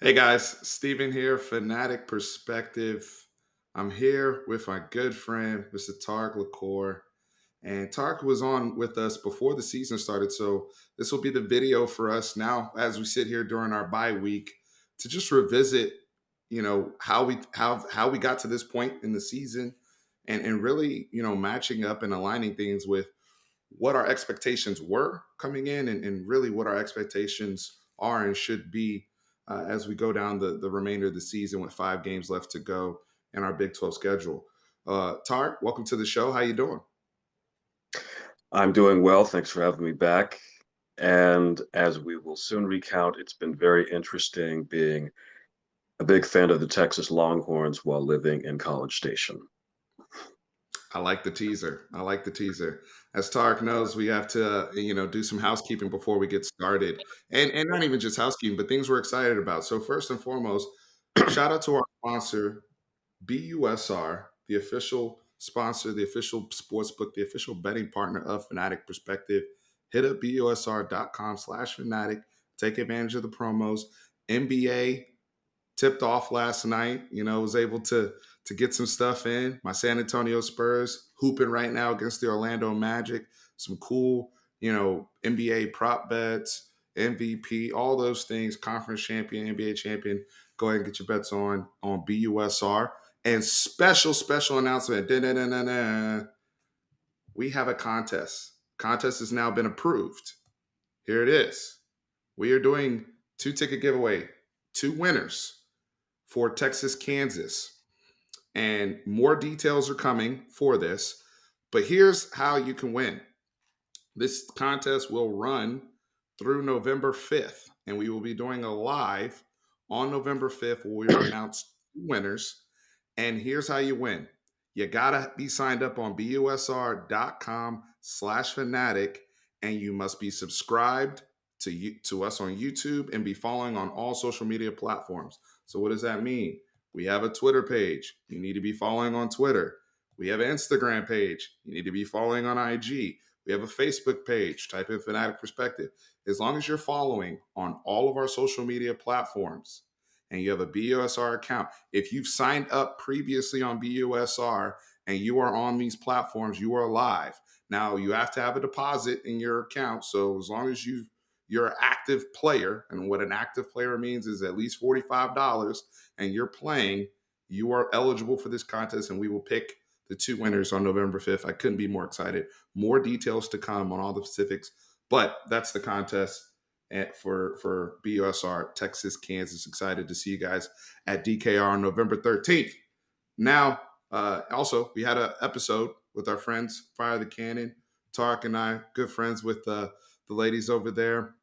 Hey guys, Steven here, Fanatic Perspective. I'm here with my good friend, Mr. Tarik LaCour. And Tarik was on with us before the season started. So this will be the video for us now as we sit here during our bye week to just revisit, how we got to this point in the season and really, matching up and aligning things with what our expectations were coming in and really what our expectations are and should be as we go down the remainder of the season with 5 games left to go in our Big 12 schedule. Tarik, welcome to the show. How you doing? I'm doing well. Thanks for having me back. And as we will soon recount, it's been very interesting being a big fan of the Texas Longhorns while living in College Station. I like the teaser. I like the teaser. As Tarik knows, we have to, do some housekeeping before we get started, and not even just housekeeping, but things we're excited about. So first and foremost, shout out to our sponsor, BUSR, the official sponsor, the official sportsbook, the official betting partner of Fanatic Perspective. Hit up busr.com/fanatic. Take advantage of the promos. NBA tipped off last night. Was able to get some stuff in. My San Antonio Spurs hooping right now against the Orlando Magic. Some cool, NBA prop bets, MVP, all those things. Conference champion, NBA champion. Go ahead and get your bets on BUSR. And special announcement. Da-da-da-da-da. We have a contest. Contest has now been approved. Here it is. We are doing 2 ticket giveaway, 2 winners for Texas, Kansas. And more details are coming for this. But here's how you can win. This contest will run through November 5th, and we will be doing a live on November 5th where we will announce 2 winners. And here's how you win. You got to be signed up on busr.com/fanatic, and you must be subscribed to us on YouTube and be following on all social media platforms. So what does that mean? We have a Twitter page. You need to be following on Twitter. We have an Instagram page. You need to be following on IG. We have a Facebook page. Type in Fanatic Perspective. As long as you're following on all of our social media platforms and you have a BUSR account, if you've signed up previously on BUSR and you are on these platforms, you are live. Now, you have to have a deposit in your account. So as long as you're an active player, and what an active player means is at least $45, and you're playing, you are eligible for this contest, and we will pick the 2 winners on November 5th. I couldn't be more excited. More details to come on all the specifics, but that's the contest for BUSR Texas, Kansas. Excited to see you guys at DKR on November 13th. Now, also, we had an episode with our friends, Fire the Cannon. Tarik and I, good friends with the ladies over there.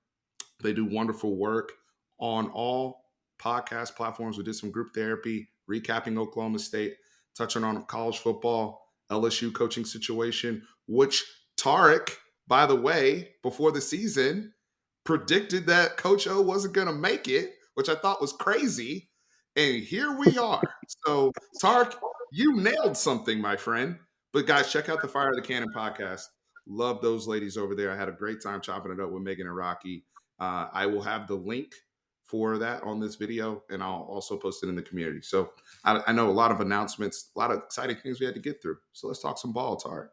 They do wonderful work on all podcast platforms. We did some group therapy, recapping Oklahoma State, touching on college football, LSU coaching situation, which Tarik, by the way, before the season, predicted that Coach O wasn't going to make it, which I thought was crazy. And here we are. So, Tarik, you nailed something, my friend. But guys, check out the Fire of the Cannon podcast. Love those ladies over there. I had a great time chopping it up with Megan and Rocky. I will have the link for that on this video, and I'll also post it in the community. So I know a lot of announcements, a lot of exciting things we had to get through. So let's talk some ball, Tarik.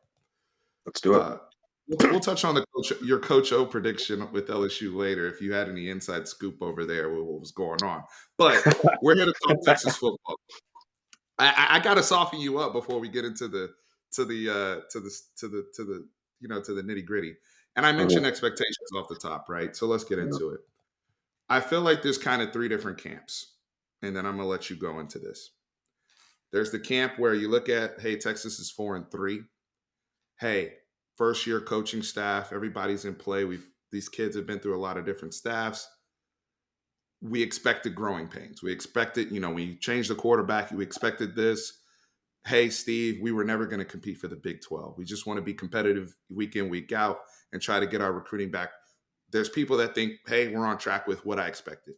Let's do it. Uh, we'll touch on your Coach O prediction with LSU later if you had any inside scoop over there with what was going on. But we're here to talk Texas football. I got to soften you up before we get into the nitty gritty. And I mentioned Mhm. expectations off the top, right? So let's get Yeah. into it. I feel like there's kind of 3 different camps, and then I'm gonna let you go into this. There's the camp where you look at, hey, Texas is 4-3. Hey, first year coaching staff, everybody's in play. These kids have been through a lot of different staffs. We expected growing pains. We expected, we changed the quarterback. We expected this. Hey, Steve, we were never going to compete for the Big 12. We just want to be competitive week in, week out and try to get our recruiting back. There's people that think, hey, we're on track with what I expected.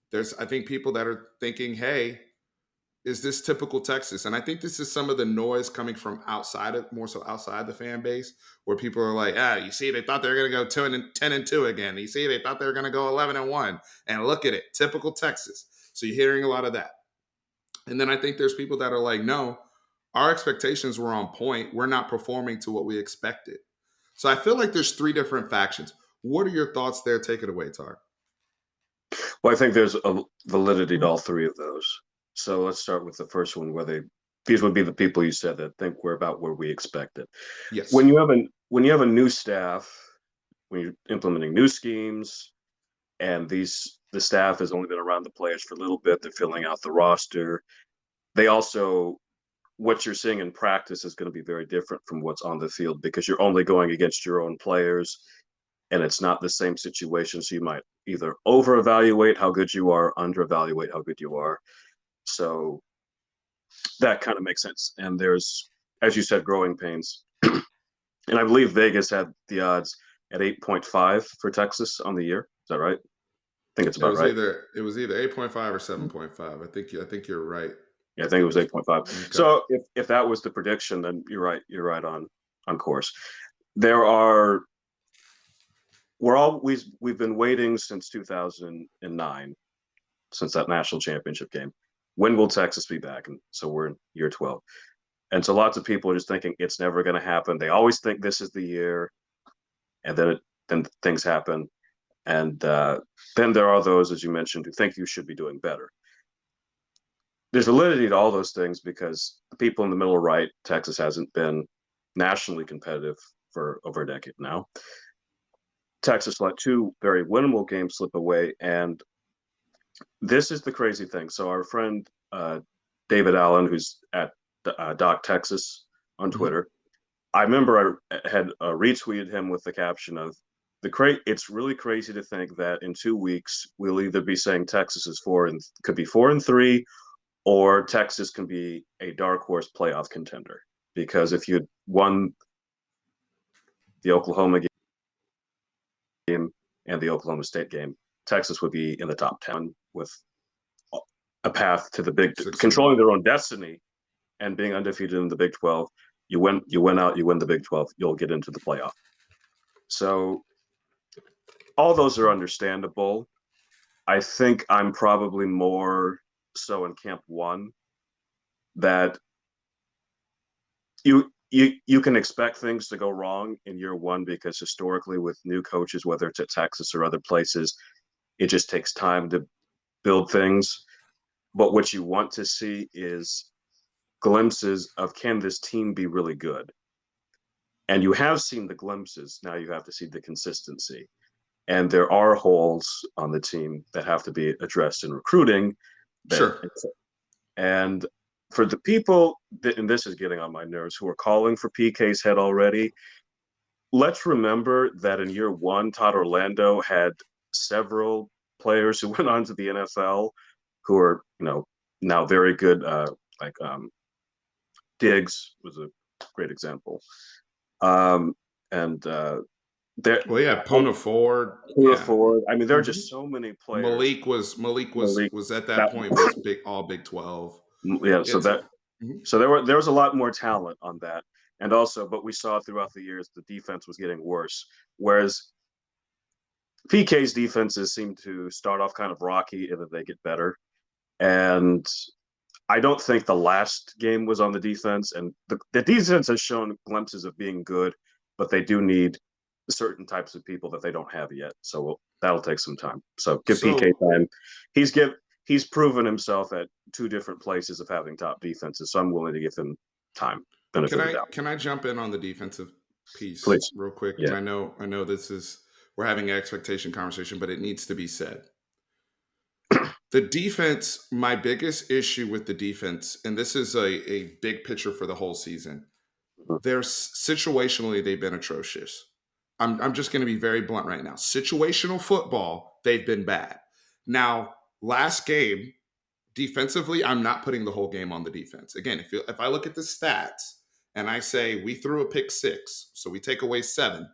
There's, I think, people that are thinking, hey, is this typical Texas? And I think this is some of the noise coming from more so outside the fan base, where people are like, you see, they thought they were going to go 10-2 again. You see, they thought they were going to go 11-1, and look at it, typical Texas. So you're hearing a lot of that. And then I think there's people that are like, no, our expectations were on point. We're not performing to what we expected. So I feel like there's three different factions. What are your thoughts there? Take it away, Tar. Well, I think there's a validity to all three of those. So let's start with the first one, where these would be the people you said that think we're about where we expected. Yes. When you have a new staff, when you're implementing new schemes, and the staff has only been around the players for a little bit, they're filling out the roster. They also, what you're seeing in practice is going to be very different from what's on the field, because you're only going against your own players, and it's not the same situation. So you might either over evaluate how good you are, under evaluate how good you are. So that kind of makes sense. And there's, as you said, growing pains. And I believe Vegas had the odds at 8.5 for Texas on the year. Is that right? I think it's It about was right. either 8.5 or 7.5. I think you're right. Yeah, I think it was 8.5. Okay. So if that was the prediction, then you're right. You're right on course. We've been waiting since 2009, since that national championship game. When will Texas be back? And so we're in year 12. And so lots of people are just thinking it's never going to happen. They always think this is the year, and then things happen. And then there are those, as you mentioned, who think you should be doing better. There's validity to all those things, because the people in the middle right, Texas hasn't been nationally competitive for over a decade now. Texas let two very winnable games slip away, and this is the crazy thing. So our friend David Allen, who's at Doc Texas on Twitter, I remember I had retweeted him with the caption of it's really crazy to think that in 2 weeks we'll either be saying Texas is could be 4-3, or Texas can be a dark horse playoff contender. Because if you'd won the Oklahoma game and the Oklahoma State game, Texas would be in the top 10 with a path to controlling their own destiny and being undefeated in the Big 12. You win the Big 12, you'll get into the playoff. So all those are understandable. I think I'm probably more so in camp one, that you can expect things to go wrong in year one, because historically with new coaches, whether it's at Texas or other places, it just takes time to build things. But what you want to see is glimpses of, can this team be really good? And you have seen the glimpses. Now you have to see the consistency. And there are holes on the team that have to be addressed in recruiting. Sure. And for the people, and this is getting on my nerves, who are calling for PK's head already, let's remember that in year one, Todd Orlando had several players who went on to the NFL who are, now very good. Diggs was a great example. And Puna Ford. Ford. I mean, there are just so many players. Malik was at that point was all Big 12. Yeah, so there was a lot more talent on that. And also, but we saw throughout the years the defense was getting worse. Whereas PK's defenses seem to start off kind of rocky, and then they get better. And I don't think the last game was on the defense. And the defense has shown glimpses of being good, but they do need certain types of people that they don't have yet. So that'll take some time. So give PK time. He's proven himself at two different places of having top defenses. So I'm willing to give him time. Can I jump in on the defensive piece, please, real quick? Yeah. And I know we're having an expectation conversation, but it needs to be said. The defense, my biggest issue with the defense, and this is a big picture for the whole season, situationally, they've been atrocious. I'm just going to be very blunt right now. Situational football, they've been bad. Now, last game, defensively, I'm not putting the whole game on the defense. Again, if I look at the stats and I say we threw a pick 6, so we take away 7,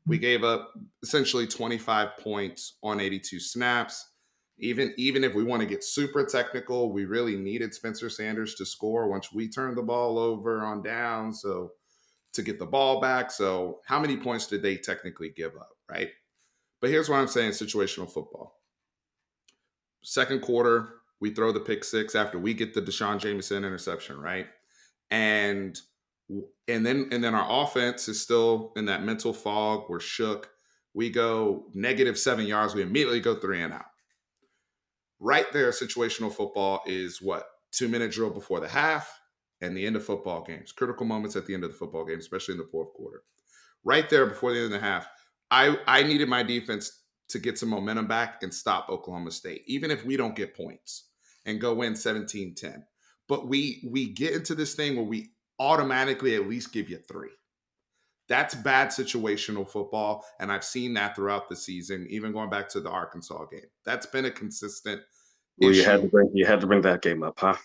we gave up essentially 25 points on 82 snaps. Even if we want to get super technical, we really needed Spencer Sanders to score once we turned the ball over on down. So to get the ball back. So how many points did they technically give up, right? But here's what I'm saying: situational football. Second quarter, we throw the pick six after we get the Deshaun Jameson interception, right? And and then our offense is still in that mental fog. We're shook. We go -7 yards. We immediately go 3-and-out. Right there, situational football is what? 2-minute drill before the half and the end of football games. Critical moments at the end of the football game, especially in the fourth quarter. Right there before the end of the half, I needed my defense to get some momentum back and stop Oklahoma State, even if we don't get points and go win 17-10. But we get into this thing where we automatically at least give you three. That's bad situational football, and I've seen that throughout the season, even going back to the Arkansas game. That's been a consistent Well, issue. you had to bring that game up, huh?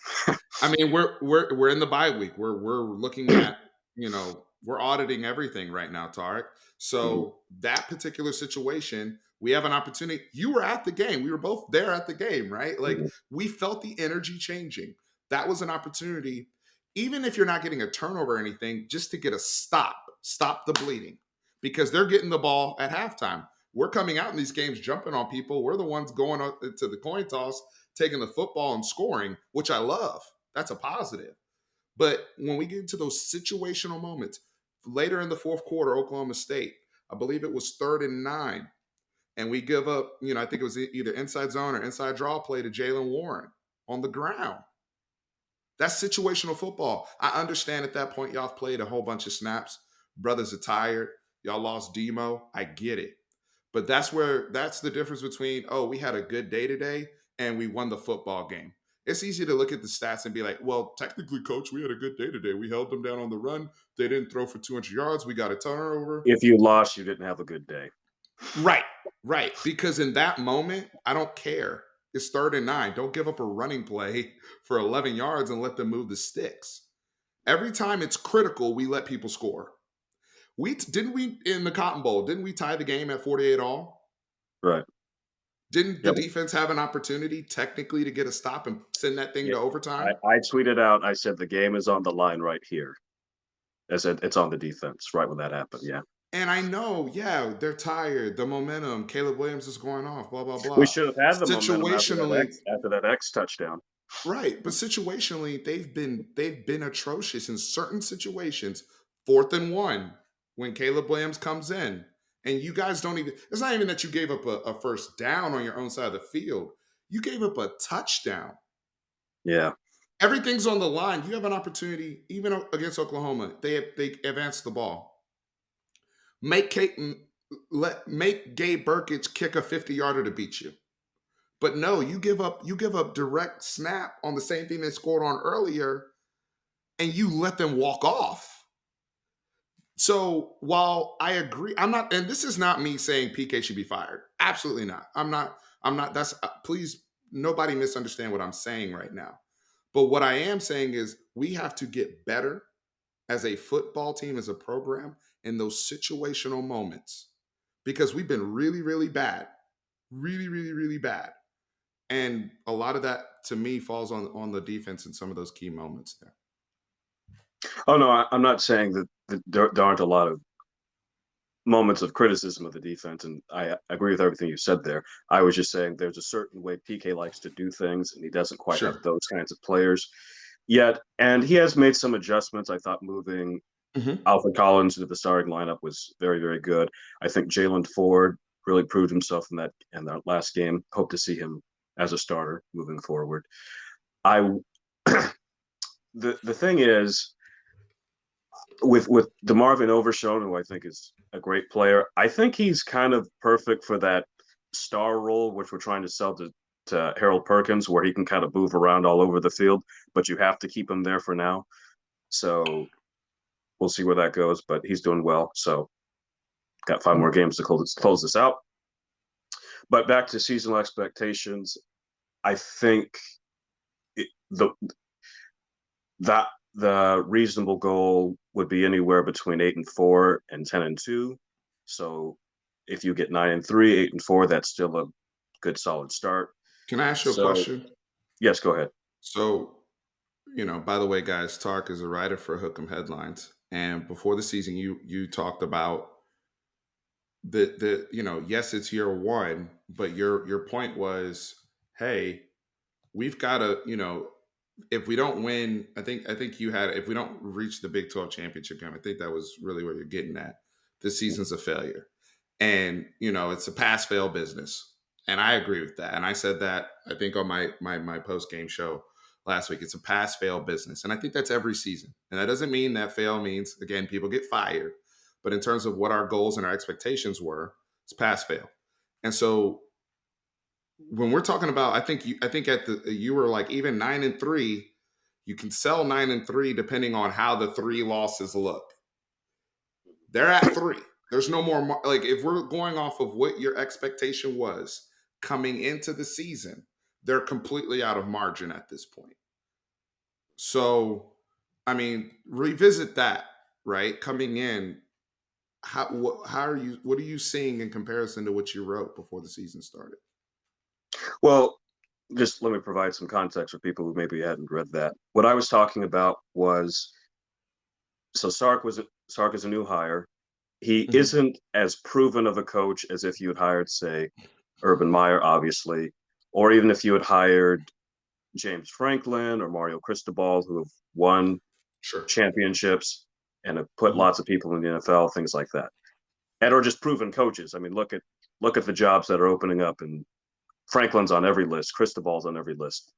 I mean, we're in the bye week. We're looking at, we're auditing everything right now, Tarik. Mhm. So that particular situation, we have an opportunity. You were at the game. We were both there at the game, right? Like Mhm. we felt the energy changing. That was an opportunity, even if you're not getting a turnover or anything, just to get a stop the bleeding, because they're getting the ball at halftime. We're coming out in these games jumping on people. We're the ones going up to the coin toss, taking the football and scoring, which I love. That's a positive. But when we get into those situational moments, later in the fourth quarter, Oklahoma State, I believe it was 3rd and 9, and we give up, I think it was either inside zone or inside draw play to Jalen Warren on the ground. That's situational football. I understand at that point, y'all have played a whole bunch of snaps. Brothers are tired. Y'all lost Demo. I get it. But that's the difference between, oh, we had a good day today and we won the football game. It's easy to look at the stats and be like, well, technically, coach, we had a good day today. We held them down on the run. They didn't throw for 200 yards. We got a turnover. If you lost, you didn't have a good day. Right, right. Because in that moment, I don't care. It's 3rd and 9. Don't give up a running play for 11 yards and let them move the sticks. Every time it's critical, we let people score. We in the Cotton Bowl, didn't we tie the game at 48 all? Right. Didn't the Yep. defense have an opportunity technically to get a stop and send that thing Yeah. to overtime? I tweeted out, I said, the game is on the line right here. I said, it's on the defense right when that happened. Yeah. And I know, yeah, they're tired. The momentum, Caleb Williams is going off, blah, blah, We blah. should have had the momentum Situationally, after that X touchdown. right. But situationally, they've been atrocious in certain situations. 4th and 1, when Caleb Williams comes in. And you guys don't even, it's not even that you gave up a first down on your own side of the field. You gave up a touchdown. Yeah. Everything's on the line. You have an opportunity, even against Oklahoma. They advance the ball. Make make Gabe Burkett kick a 50-yarder to beat you. But no, you give up direct snap on the same thing they scored on earlier, and you let them walk off. So while I agree, I'm not, and this is not me saying PK should be fired. Absolutely not. I'm not. I'm not. That's please nobody misunderstand what I'm saying right now. But what I am saying is we have to get better as a football team, as a program, in those situational moments, because we've been really, really bad, really, really, really bad, and a lot of that to me falls on the defense in some of those key moments there. Oh, no, I'm not saying that there aren't a lot of moments of criticism of the defense, and I agree with everything you said there. I was just saying there's a certain way PK likes to do things, and he doesn't quite have Sure. those kinds of players yet. And he has made some adjustments. I thought moving Hmm. Alfred Collins into the starting lineup was very, very good. I think Jalen Ford really proved himself in that last game. Hope to see him as a starter moving forward. I the thing is with DeMarvin Overshown, who I think is a great player, I think he's kind of perfect for that star role, which we're trying to sell to Harold Perkins, where he can kind of move around all over the field, but you have to keep him there for now. So we'll see where that goes, but he's doing well. So got 5 more games to close this out. But back to seasonal expectations, I think the that the reasonable goal would be anywhere between 8-4 and 10-2. So if you get 9-3, 8-4, that's still a good solid start. Can I ask you a So question? yes, go ahead. So, by the way, guys, Tarik is a writer for Hook'em Headlines, and before the season, you talked about yes, it's year one, but your point was, hey, we've got to, if we don't win, I think you had, if we don't reach the Big 12 championship game, I think that was really where you're getting at. This season's a failure. And, it's a pass fail business. And I agree with that. And I said that, I think, on my post game show last week. It's a pass fail business. And I think that's every season. And that doesn't mean that fail means, again, people get fired. But in terms of what our goals and our expectations were, it's pass fail. And so when we're talking about, I think at the you were like, even 9-3, you can sell 9-3 depending on how the three losses look. They're at three. There's no more, like, if we're going off of what your expectation was coming into the season, they're completely out of margin at this point. So, I mean, revisit that, right? Coming in, how are you? What are you seeing in comparison to what you wrote before the season started? Well, just let me provide some context for people who maybe hadn't read that. What I was talking about was, so Sark is a new hire. He Mm-hmm. isn't as proven of a coach as if you had hired, say, Urban Meyer, obviously, or even if you had hired James Franklin or Mario Cristobal, who have won Sure. championships and have put Mm-hmm. lots of people in the NFL, things like that, and or just proven coaches. I mean, look at the jobs that are opening up, and Franklin's on every list, Cristobal's on every list.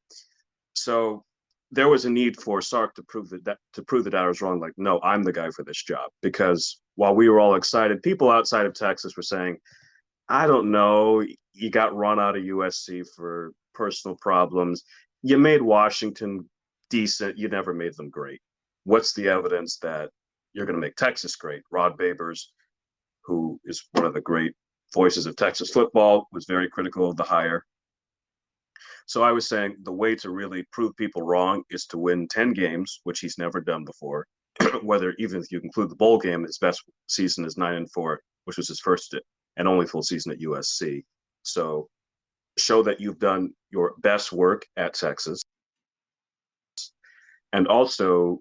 So there was a need for Sark to prove that I was wrong. Like, no, I'm the guy for this job, because while we were all excited, people outside of Texas were saying, I don't know, you got run out of USC for personal problems. You made Washington decent. You never made them great. What's the evidence that you're going to make Texas great? Rod Babers, who is one of the great voices of Texas football, was very critical of the hire. So I was saying the way to really prove people wrong is to win 10 games, which he's never done before. Whether, even if you include the bowl game, his best season is 9-4, which was his first and only full season at USC. So show that you've done your best work at Texas. And also,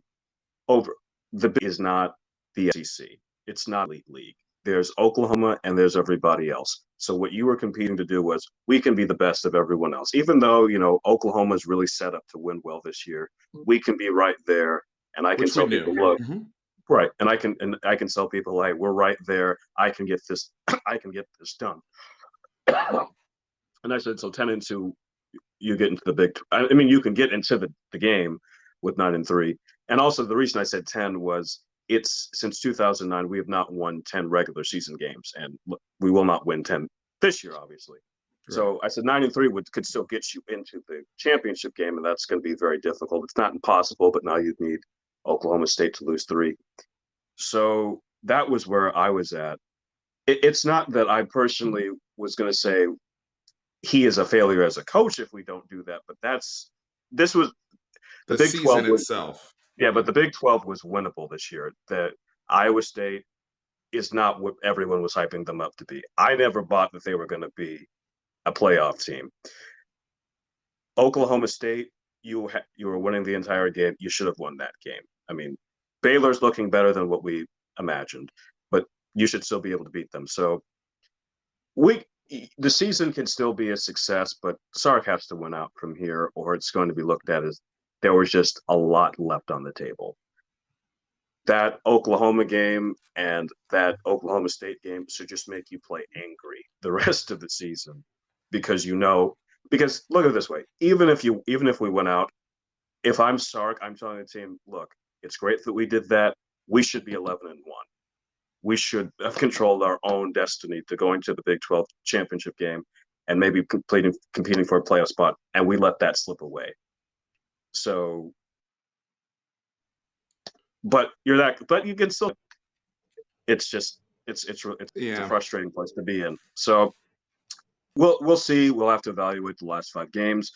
over the Big is not the SEC. It's not elite league. There's Oklahoma and there's everybody else. So what you were competing to do was, we can be the best of everyone else. Even though, Oklahoma is really set up to win well this year, we can be right there. And I can Which we tell knew. people, look, Mm-hmm. right. And I can tell people, hey, we're right there. I can get this, I can get this done. And I said, so 10-2, you get into the big. I mean, you can get into the game with 9-3. And also, the reason I said 10 was, it's since 2009 we have not won 10 regular season games, and we will not win 10 this year, obviously. Right. So I said 9-3 could still get you into the championship game, and that's going to be very difficult. It's not impossible, but now you'd need Oklahoma State to lose 3. So that was where I was at. It's not that I personally was going to say he is a failure as a coach if we don't do that, but this was the The Big season 12 was. itself. Yeah, Yeah. but the Big 12 was winnable this year. That Iowa State is not what everyone was hyping them up to be. I never bought that they were going to be a playoff team. Oklahoma State, you were winning the entire game. You should have won that game. I mean, Baylor's looking better than what we imagined, but you should still be able to beat them. So the season can still be a success, but Sark has to win out from here, or it's going to be looked at as there was just a lot left on the table. That Oklahoma game and that Oklahoma State game should just make you play angry the rest of the season, because look at it this way, even if we went out, if I'm Sark, I'm telling the team, look, it's great that we did that. We should be 11-1. We should have controlled our own destiny to going to the Big 12 championship game and maybe competing for a playoff spot, and we let that slip away. So, but you can still. It's just it's a Yeah. frustrating place to be in. So we'll see. We'll have to evaluate the last 5 games.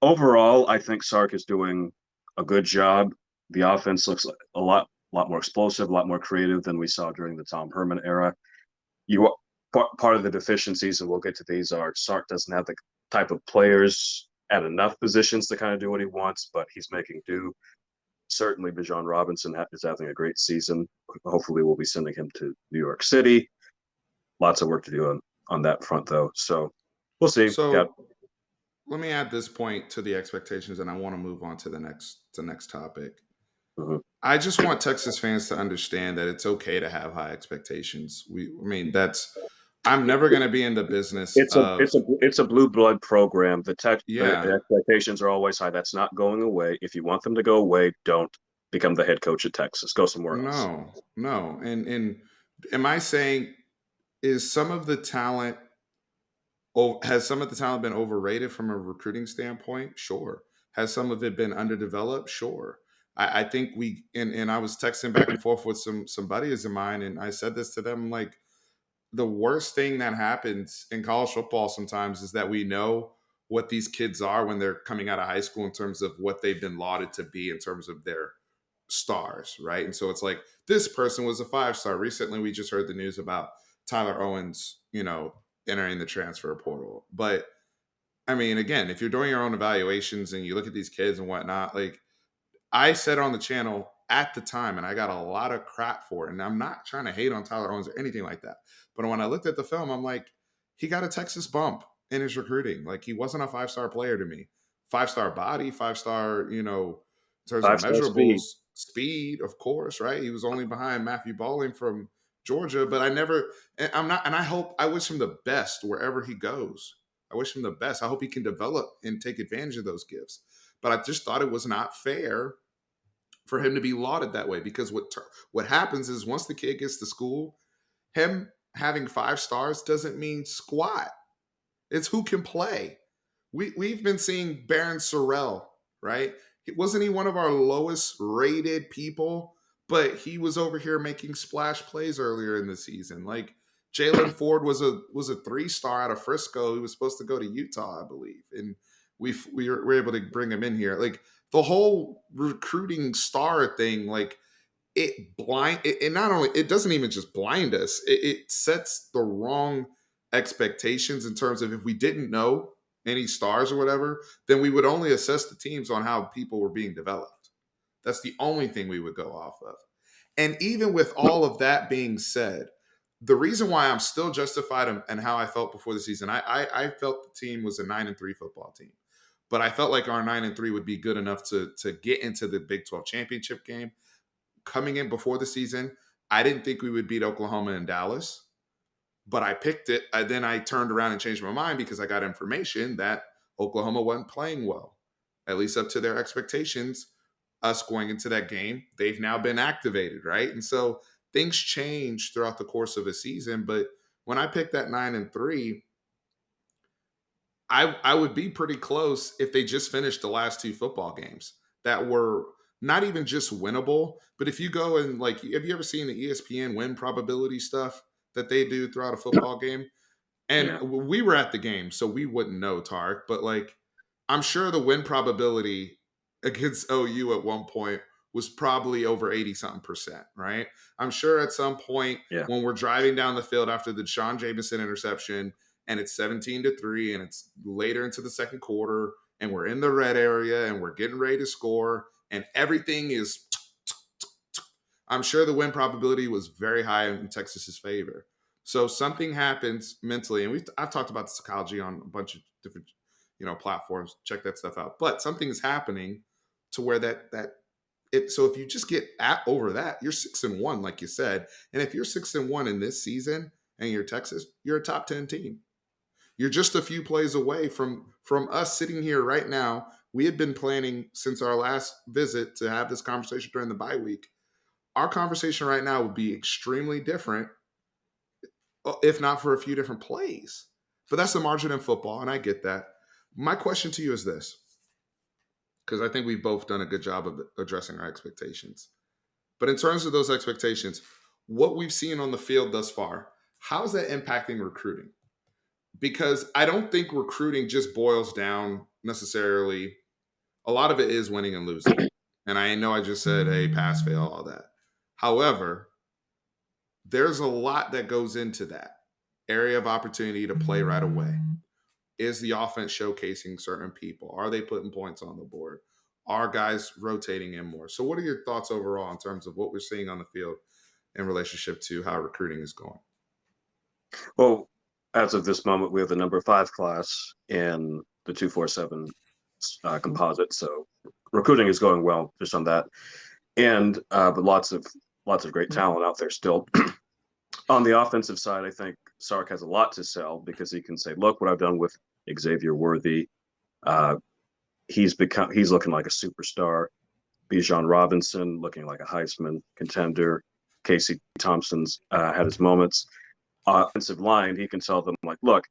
Overall, I think Sark is doing a good job. The offense looks like a lot more explosive, a lot more creative than we saw during the Tom Herman era. Part of the deficiencies, and we'll get to these, are Sark doesn't have the type of players at enough positions to kind of do what he wants, but he's making do. Certainly, Bijan Robinson is having a great season. Hopefully, we'll be sending him to New York City. Lots of work to do on that front, though. So we'll see. Got So let me add this point to the expectations, and I want to move on to the next topic. mhm. I just want Texas fans to understand that it's okay to have high expectations. I mean, that's. I'm never going to be in the business It's a of. it's a it's a blue blood program. The Yeah, expectations are always high. That's not going away. If you want them to go away, don't become the head coach at Texas. Go somewhere else. no, no, and am I saying is some of the talent has some of the talent been overrated from a recruiting standpoint? Sure. Has some of it been underdeveloped? Sure. I think and I was texting back and forth with some buddies of mine, and I said this to them like the worst thing that happens in college football sometimes is that we know what these kids are when they're coming out of high school in terms of what they've been lauded to be in terms of their stars, right? And so it's like this person was a 5-star. Recently, we just heard the news about Tyler Owens, entering the transfer portal. But I mean, again, if you're doing your own evaluations and you look at these kids and whatnot, like I said on the channel at the time, and I got a lot of crap for it. And I'm not trying to hate on Tyler Owens or anything like that. But when I looked at the film, I'm like, he got a Texas bump in his recruiting. Like he wasn't a 5-star player to me. 5-star body, 5-star, in terms of 5-star measurables, speed. speed, of course, right? He was only behind Matthew Bowling from Georgia, but I never, and I'm not, and I wish him the best wherever he goes. I wish him the best. I hope he can develop and take advantage of those gifts. But I just thought it was not fair for him to be lauded that way because what happens is once the kid gets to school, him having 5 stars doesn't mean squat. It's who can play. We've been seeing Baron Sorrell, right? Wasn't he one of our lowest rated people? But he was over here making splash plays earlier in the season. Like Jalen Ford was a 3-star out of Frisco. He was supposed to go to Utah, I believe, and we were able to bring him in here. Like the whole recruiting star thing, like it not only it doesn't even just blind us, it sets the wrong expectations in terms of if we didn't know any stars or whatever, then we would only assess the teams on how people were being developed. That's the only thing we would go off of. And even with all of that being said, the reason why I'm still justified and how I felt before the season, I felt the team was a 9-3 football team, but I felt like our 9-3 would be good enough to get into the Big 12 championship game. Coming in before the season, I didn't think we would beat Oklahoma and Dallas, but I picked it. Then I turned around and changed my mind because I got information that Oklahoma wasn't playing well, at least up to their expectations. Us going into that game, they've now been activated, right? And so things change throughout the course of a season. But when I picked that 9-3, I would be pretty close if they just finished the last 2 football games that were not even just winnable, but if you go and like, have you ever seen the ESPN win probability stuff that they do throughout a football game? And Yeah. we were at the game, so we wouldn't know, Tarik, but like, I'm sure the win probability against OU at one point was probably over 80 something percent, right? I'm sure at some point Yeah. when we're driving down the field after the Sean Jameson interception and it's 17-3 and it's later into the second quarter and we're in the red area and we're getting ready to score and everything is, I'm sure the win probability was very high in Texas's favor. So something happens mentally, and I've talked about the psychology on a bunch of different platforms. Check that stuff out. But something is happening to where that it. So if you just get over that, you're 6-1, like you said, and if you're 6-1 in this season and you're Texas, you're a top 10 team. You're just a few plays away from us sitting here right now. We had been planning since our last visit to have this conversation during the bye week. Our conversation right now would be extremely different if not for a few different plays. But that's the margin in football, and I get that. My question to you is this, because I think we've both done a good job of addressing our expectations. But in terms of those expectations, what we've seen on the field thus far, how's that impacting recruiting? Because I don't think recruiting just boils down necessarily. A lot of it is winning and losing. And I know I just said, hey, pass, fail, all that. However, there's a lot that goes into that area of opportunity to play right away. Is the offense showcasing certain people? Are they putting points on the board? Are guys rotating in more? So, what are your thoughts overall in terms of what we're seeing on the field in relationship to how recruiting is going? Well, as of this moment, we have the number 5 class in the 247 composite. So recruiting is going well just on that, and but lots of great talent out there still. On the offensive side, I think Sark has a lot to sell because he can say, "Look what I've done with Xavier Worthy. Uh, he's looking like a superstar. Bijan Robinson looking like a Heisman contender. Casey Thompson's had his moments. Offensive line, he can tell them like, look,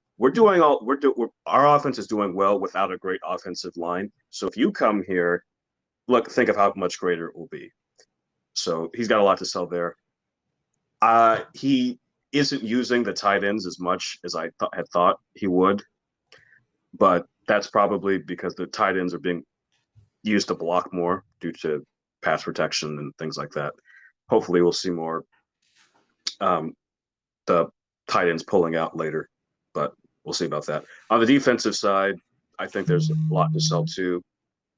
our offense is doing well without a great offensive line. So if you come here, look, think of how much greater it will be. So he's got a lot to sell there. He isn't using the tight ends as much as I had thought he would, but that's probably because the tight ends are being used to block more due to pass protection and things like that. Hopefully, we'll see more the tight ends pulling out later, but we'll see about that. On the defensive side, I think there's a lot to sell too,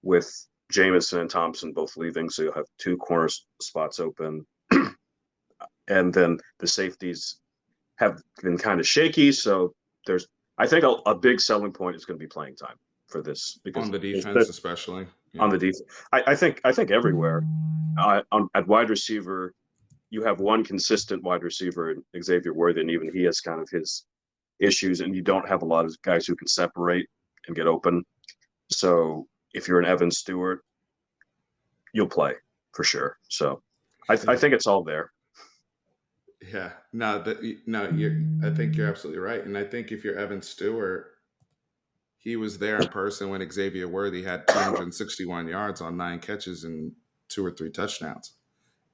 with Jamison and Thompson both leaving, so you'll have 2 corner spots open. And then the safeties have been kind of shaky, so I think a big selling point is going to be playing time for this because On the defense, especially. Yeah. on the defense. I think everywhere. At wide receiver, you have one consistent wide receiver, Xavier Worthy, and even he has kind of his issues, and you don't have a lot of guys who can separate and get open. So if you're an Evan Stewart, you'll play for sure. So I think it's all there. Yeah, no, I think you're absolutely right, and I think if you're Evan Stewart, he was there in person when Xavier Worthy had 261 yards on 9 catches and 2 or 3 touchdowns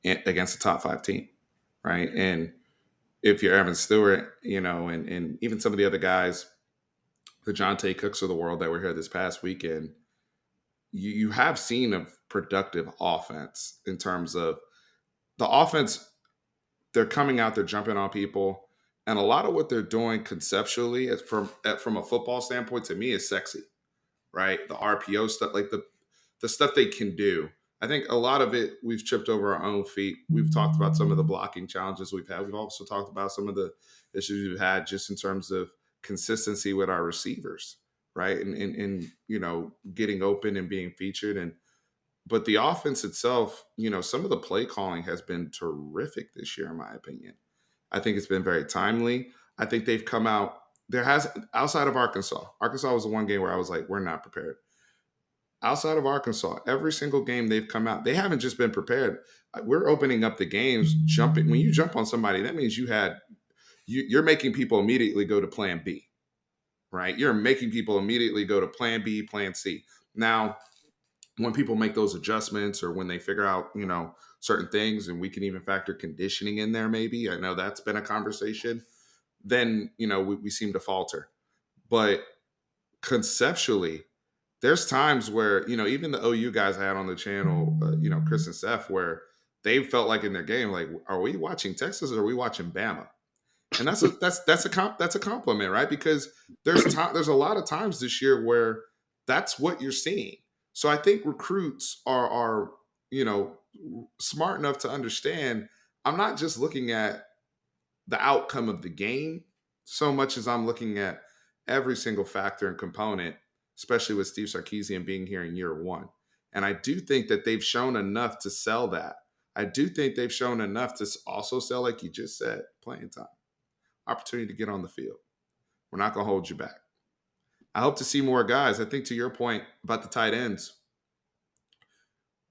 against a top 5 team, right? And if you're Evan Stewart, and even some of the other guys, the Jonte Cooks of the world that were here this past weekend, you have seen a productive offense in terms of the offense. They're coming out, they're jumping on people, and a lot of what they're doing conceptually, from a football standpoint, to me is sexy, right? The RPO stuff, like the stuff they can do. I think a lot of it we've tripped over our own feet. We've talked about some of the blocking challenges we've had. We've also talked about some of the issues we've had just in terms of consistency with our receivers, right? And getting open and being featured. But the offense itself, some of the play calling has been terrific this year, in my opinion. I think it's been very timely. I think they've come out. There has outside of Arkansas. Arkansas was the one game where I was like, we're not prepared. Outside of Arkansas, every single game they've come out, they haven't just been prepared. We're opening up the games, jumping. When you jump on somebody, that means you're making people immediately go to plan B, right? You're making people immediately go to plan B, plan C. Now, when people make those adjustments or when they figure out, certain things, and we can even factor conditioning in there, maybe, I know that's been a conversation, then, we seem to falter. But conceptually, there's times where, even the OU guys I had on the channel, Chris and Seth, where they felt like in their game, like, are we watching Texas or are we watching Bama? And that's a compliment, right? Because there's a lot of times this year where that's what you're seeing. So I think recruits are smart enough to understand I'm not just looking at the outcome of the game so much as I'm looking at every single factor and component, especially with Steve Sarkisian being here in year 1. And I do think that they've shown enough to sell that. I do think they've shown enough to also sell, like you just said, playing time, opportunity to get on the field. We're not going to hold you back. I hope to see more guys. I think to your point about the tight ends,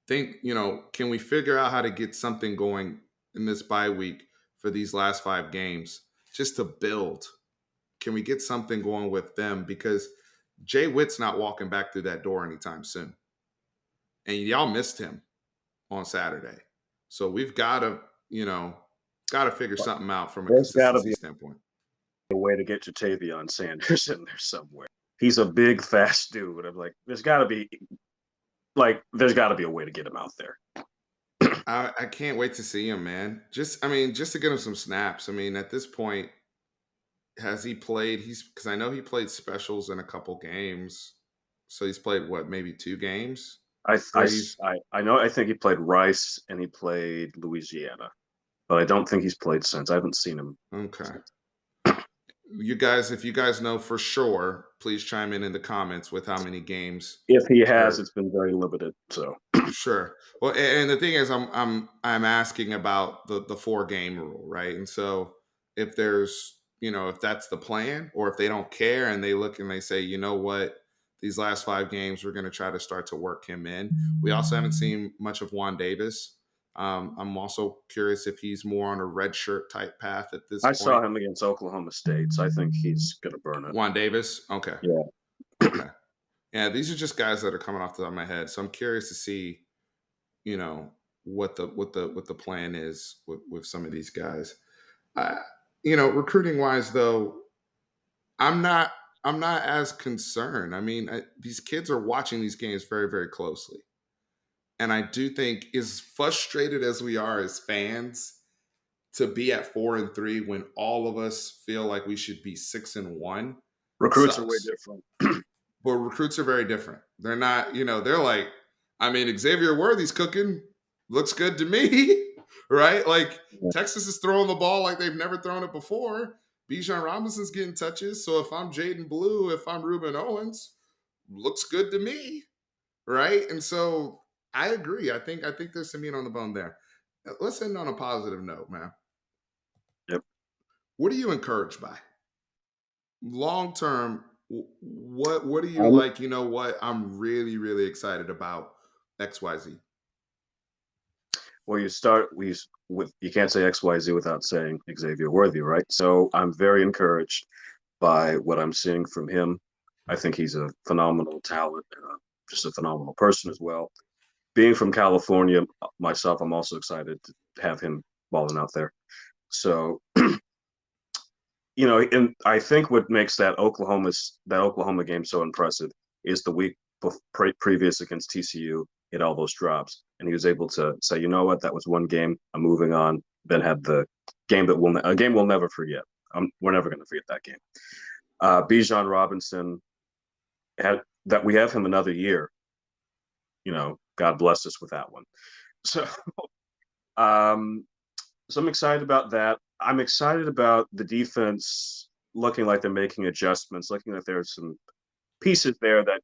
can we figure out how to get something going in this bye week for these last 5 games just to build? Can we get something going with them? Because Jay Witt's not walking back through that door anytime soon. And y'all missed him on Saturday. So we've got to figure something out from a consistency standpoint. A way to get Jatavion Sanders in there somewhere. He's a big, fast dude. I'm like, there's got to be a way to get him out there. I can't wait to see him, man. Just to get him some snaps. I mean, at this point, has he played? He's because I know he played specials in a couple games. So he's played what, maybe 2 games where he's I know. I think he played Rice and he played Louisiana, but I don't think he's played since. I haven't seen him okay. since. You guys, if you guys know for sure, please chime in the comments with how many games If he has, or it's been very limited. So sure. Well, and the thing is, I'm asking about the 4 game rule, right? And so if there's, if that's the plan, or if they don't care and they look and they say, you know what, these last 5 games, we're going to try to start to work him in. We also haven't seen much of Juan Davis. I'm also curious if he's more on a red shirt type path at this I saw point. him against Oklahoma State, so I think he's going to burn it. Juan Davis, okay, Yeah. okay, yeah. These are just guys that are coming off the top of my head, so I'm curious to see you know what the plan is with some of these guys. uh, Recruiting wise though, i'm not I'm not as concerned. I mean, these kids are watching these games very, very closely, and I do think, as frustrated as we are as fans to be at 4-3 when all of us feel like we should be 6-1, Recruits are way sucks. different. But recruits are very different. They're not, they're like, I mean, Xavier Worthy's cooking. Looks good to me, right? Like, Yeah. Texas is throwing the ball like they've never thrown it before. Bijan Robinson's getting touches. So if I'm Jaden Blue, if I'm Ruben Owens, looks good to me, right? And so I agree. I think there's some meat on the bone there. Let's end on a positive note, man. Yep. What are you encouraged by? Long term, what do you Um, like? You know what? I'm really, really excited about XYZ. well, you start we with you can't say XYZ without saying Xavier Worthy, right? So I'm very encouraged by what I'm seeing from him. I think he's a phenomenal talent and just a phenomenal person as well. Being from California myself, I'm also excited to have him balling out there. So and I think what makes that Oklahoma game so impressive is the week previous against TCU, hit all those drops, and he was able to say, you know what, that was one game. I'm moving on. Then had the game a game we'll never forget. We're never going to forget that game. Bijan Robinson had that we have him another year. God bless us with that one. So, um, so I'm excited about that. I'm excited about the defense looking like they're making adjustments, looking like there's some pieces there that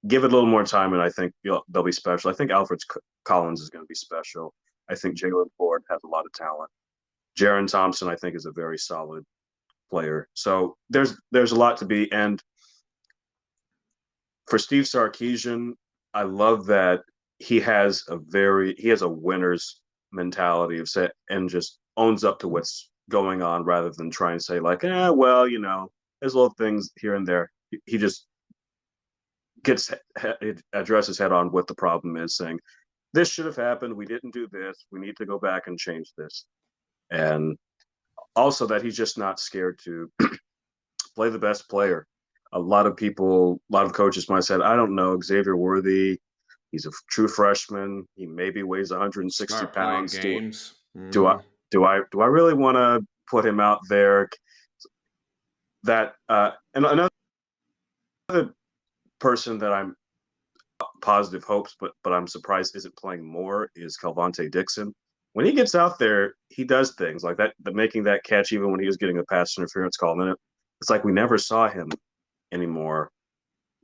give it a little more time, and I think they'll be special. I think Alfred Collins is going to be special. I think Jalen Ford has a lot of talent. Jaron Thompson, I think, is a very solid player. So there's a lot to be. And for Steve Sarkisian, I love that he has a winner's mentality of set and just owns up to what's going on rather than try and say like, well, there's little things here and there. He just addresses head on what the problem is, saying this should have happened. We didn't do this. We need to go back and change this. And also that he's just not scared to play the best player. A lot of coaches might have said, I don't know, Xavier Worthy, he's a true freshman. He maybe weighs 160 Start playing pounds. games. Do I do I really want to put him out there? That and another person that I'm positive hopes, but I'm surprised isn't playing more is Calvante Dixon. When he gets out there, he does things like that, making that catch even when he was getting a pass interference call in it. It's like we never saw him anymore.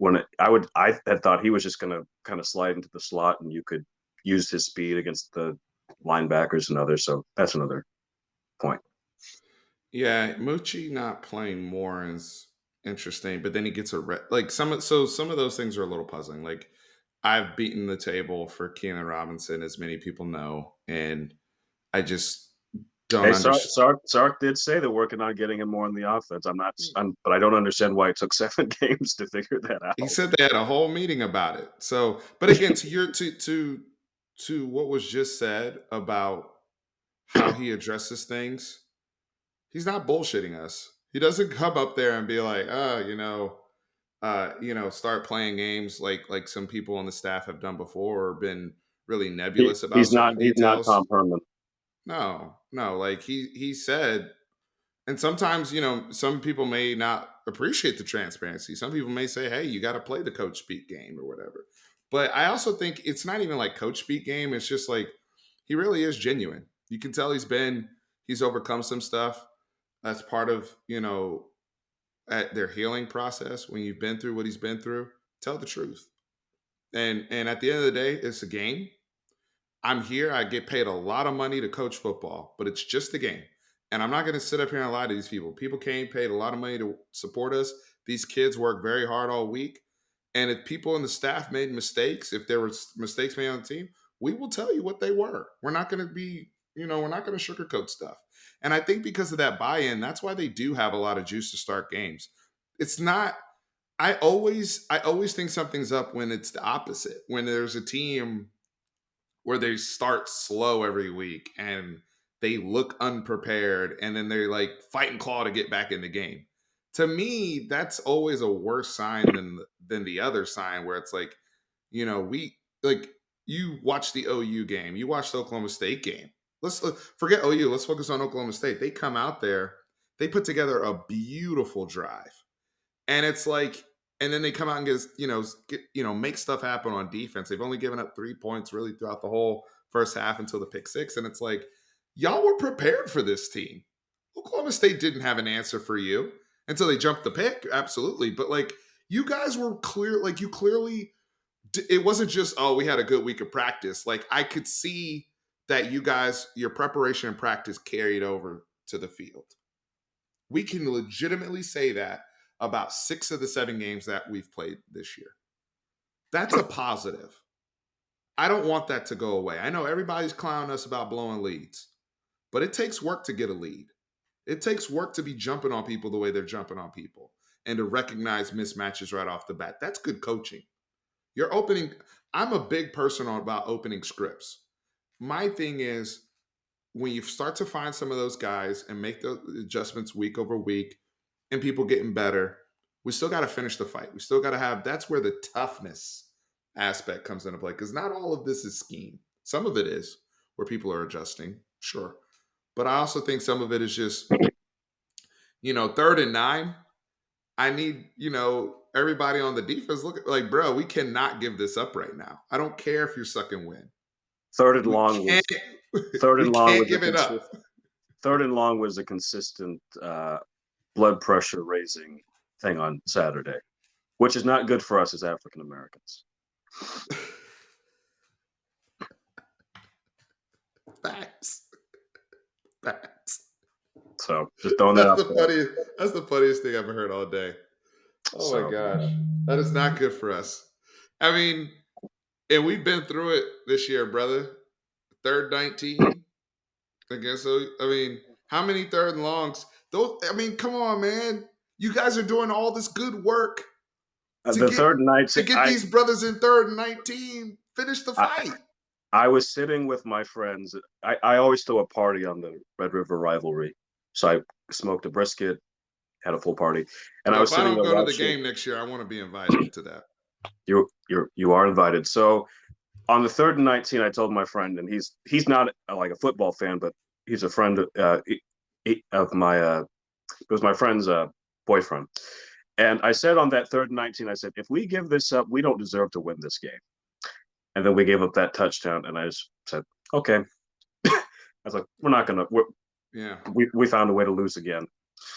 I had thought he was just going to kind of slide into the slot and you could use his speed against the linebackers and others. So that's another point. Yeah, Moochie not playing more is interesting, but then he gets like some of those things are a little puzzling. Like, I've beaten the table for Keenan Robinson, as many people know, and I just don't Hey, understand. Sark did say they're working on getting him more in the offense. But I don't understand why it took 7 games to figure that He out. said they had a whole meeting about it. So, but again, to what was just said about how he addresses things, he's not bullshitting us. He doesn't come up there and be like, start playing games like some people on the staff have done before, or been really nebulous about certain He's not details. Tom Herman. No, no. Like he said, And sometimes, some people may not appreciate the transparency. Some people may say, hey, you got to play the coach speak game or whatever. But I also think it's not even like coach speak game. It's just like he really is genuine. You can tell he's overcome some stuff. That's part of, at their healing process. When you've been through what he's been through, tell the truth. And at the end of the day, it's a game. I'm here. I get paid a lot of money to coach football, but it's just a game. And I'm not going to sit up here and lie to these people. People came, paid a lot of money to support us. These kids work very hard all week. And if people in the staff made mistakes, if there were mistakes made on the team, we will tell you what they were. We're not going to be, we're not going to sugarcoat stuff. And I think because of that buy-in, that's why they do have a lot of juice to start games. It's not. I always think something's up when it's the opposite. When there's a team where they start slow every week and they look unprepared and then they're like fight and claw to get back in the game. To me, that's always a worse sign than the other sign where it's like, we like you watch the OU game, you watch the Oklahoma State game. Let's forget OU. Let's focus on Oklahoma State. They come out there, they put together a beautiful drive. And it's like, and then they come out and make stuff happen on defense. They've only given up 3 points really throughout the whole first half until the pick six. And it's like, y'all were prepared for this team. Oklahoma State didn't have an answer for you until they jumped the pick. Absolutely. But like, you guys were clear, like you clearly, it wasn't just, oh, we had a good week of practice. Like I could see that you guys, your preparation and practice carried over to the field. We can legitimately say that about 6 of the 7 games that we've played this year. That's a positive. I don't want that to go away. I know everybody's clowning us about blowing leads, but it takes work to get a lead. It takes work to be jumping on people the way they're jumping on people and to recognize mismatches right off the bat. That's good coaching. You're opening. I'm a big person about opening scripts. My thing is when you start to find some of those guys and make the adjustments week over week and people getting better, we still got to finish the fight. We still got to have, that's where the toughness aspect comes into play because not all of this is scheme. Some of it is where people are adjusting, sure. But I also think some of it is just, 3rd and 9. I need, everybody on the defense look like, bro, we cannot give this up right now. I don't care if you're sucking win. Third and We long can't, was third and we long can't was a give it up. third and long was a consistent blood pressure raising thing on Saturday, which is not good for us as African Americans. Facts. So just throwing that out there. That's the funniest thing I've heard all day. Oh my gosh. That is not good for us. I mean, and we've been through it this year, brother. 3rd 19. So I mean, how many 3rd and longs? Those, I mean, come on, man. You guys are doing all this good work The third and 19, to get these brothers in 3rd and 19. Finish the fight. I was sitting with my friends. I always throw a party on the Red River rivalry. So I smoked a brisket, had a full party. And I was if I sitting don't there go watching. to the game next year, I want to be invited to that. You are invited. So on the 3rd and 19, I told my friend, and he's not like a football fan, but he's a friend of my it was my friend's boyfriend. And I said on that 3rd and 19, I said, if we give this up, we don't deserve to win this game. And then we gave up that touchdown, and I just said, okay. I was like, we're not gonna. We found a way to lose again.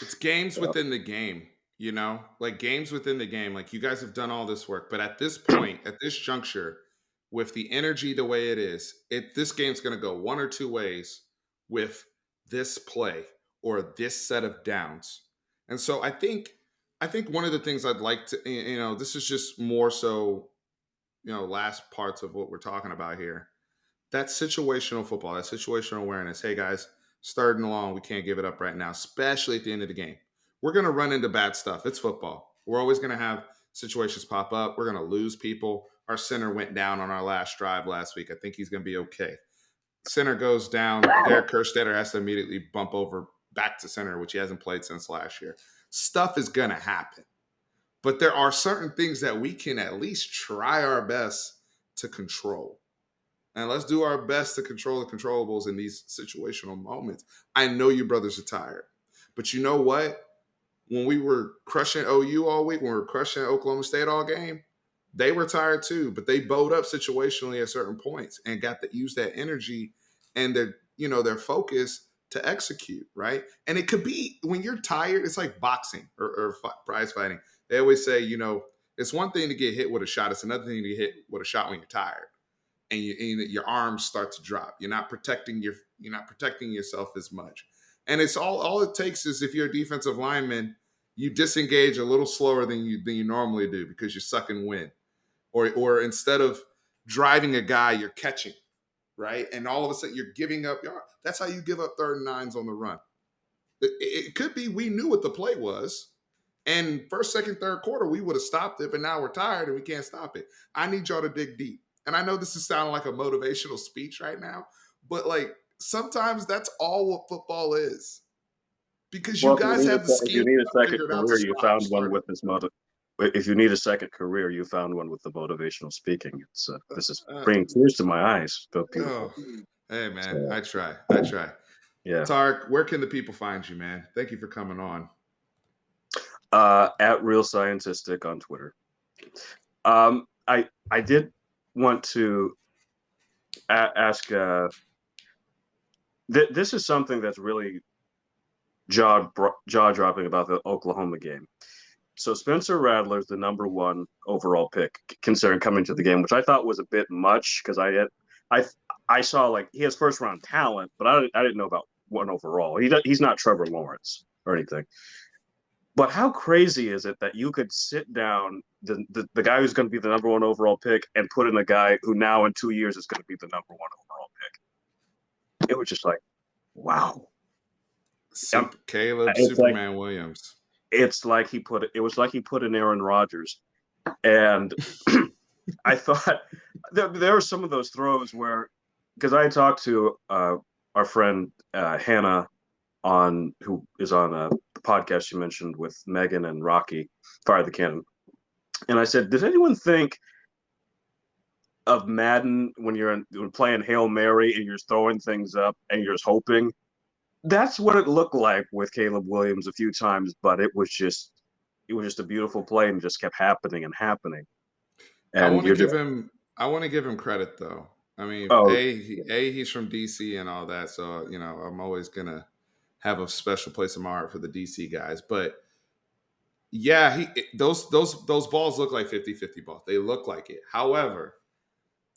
It's games within the game, like games within the game. Like you guys have done all this work, but at this point, at this juncture, with the energy the way it is, this game's going to go one or two ways with this play or this set of downs. And so I think one of the things I'd like to, this is just more so, last parts of what we're talking about here. That situational football, that situational awareness. Hey guys, 3rd and long, we can't give it up right now, especially at the end of the game. We're going to run into bad stuff. It's football. We're always going to have situations pop up. We're going to lose people. Our center went down on our last drive last week. I think he's going to be okay. Center goes down. Derek Kerstetter has to immediately bump over back to center, which he hasn't played since last year. Stuff is going to happen. But there are certain things that we can at least try our best to control. And let's do our best to control the controllables in these situational moments. I know you brothers are tired, But you know what? When we were crushing OU all week, when we were crushing Oklahoma State all game, they were tired too, but they bowed up situationally at certain points and got to use that energy and their focus to execute, right? And it could be when you're tired, it's like boxing or prize fighting. They always say, it's one thing to get hit with a shot, it's another thing to get hit with a shot when you're tired and your arms start to drop. You're not protecting yourself as much. And it's all it takes is if you're a defensive lineman, you disengage a little slower than you normally do because you're sucking wind. Or instead of driving a guy, you're catching, right? And all of a sudden you're giving up yard. That's how you give up 3rd and 9s on the run. It could be we knew what the play was. And first, second, third quarter, we would have stopped it, but now we're tired and we can't stop it. I need y'all to dig deep. And I know this is sounding like a motivational speech right now, but like sometimes that's all what football is. Because you guys have the scheme if you need a second figured out to career, you found one start with this If you need a second career, you found one with the motivational speaking. It's this is bringing tears to my eyes. So beautiful. Hey man, So, I try. yeah. Tarik, where can the people find you, man? Thank you for coming on. At Real Scientistic on Twitter. I did want to ask. This is something that's really jaw dropping about the Oklahoma game. So Spencer Rattler's the number 1 overall pick, considering coming to the game, which I thought was a bit much because I saw like he has first round talent, but I didn't know about 1 overall. He's not Trevor Lawrence or anything. But how crazy is it that you could sit down the guy who's going to be the number 1 overall pick and put in the guy who now in 2 years is going to be the number 1 overall pick? It was just like, wow. Caleb Superman Williams. It's like he put in Aaron Rodgers, and I thought there were some of those throws where, because I talked to our friend Hannah who is on the podcast you mentioned with Megan and Rocky, Fire the Cannon, and I said, does anyone think of Madden when you're playing Hail Mary and you're throwing things up and you're just hoping? That's what it looked like with Caleb Williams a few times, but it was just a beautiful play and just kept happening and happening. And I want to give him credit though. I mean, he's from DC and all that, so I'm always gonna have a special place in my heart for the DC guys. But yeah, those balls look like 50-50 balls. They look like it. However,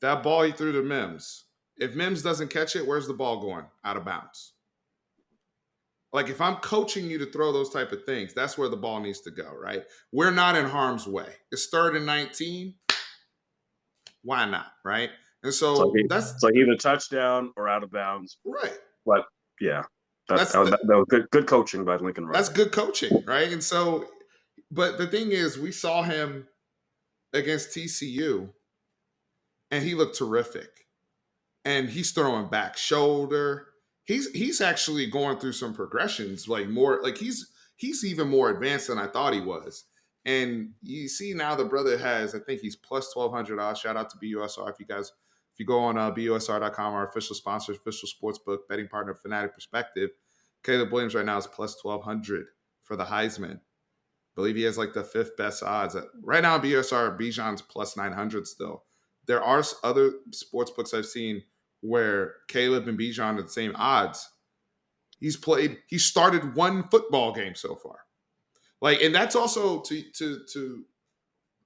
that ball he threw to Mims, if Mims doesn't catch it, where's the ball going? Out of bounds. Like if I'm coaching you to throw those type of things, that's where the ball needs to go, right? We're not in harm's way. It's 3rd and 19. Why not, right? And so it's like either touchdown or out of bounds, right? But yeah, that was good coaching by Lincoln Riley. That's good coaching, right? And so, but the thing is, we saw him against TCU, and he looked terrific. And he's throwing back shoulder. He's actually going through some progressions, like more like he's even more advanced than I thought he was. And you see now the brother has, I think he's plus 1,200 odds. Shout out to BUSR if you go on BUSR.com, our official sponsor, official sportsbook betting partner, Fanatic Perspective. Caleb Williams right now is plus 1,200 for the Heisman. I believe he has like the 5th best odds. Right now, BUSR, Bijan's plus 900 still. There are other sports books I've seen where Caleb and Bijan are the same odds. He started 1 football game so far. Like, and that's also to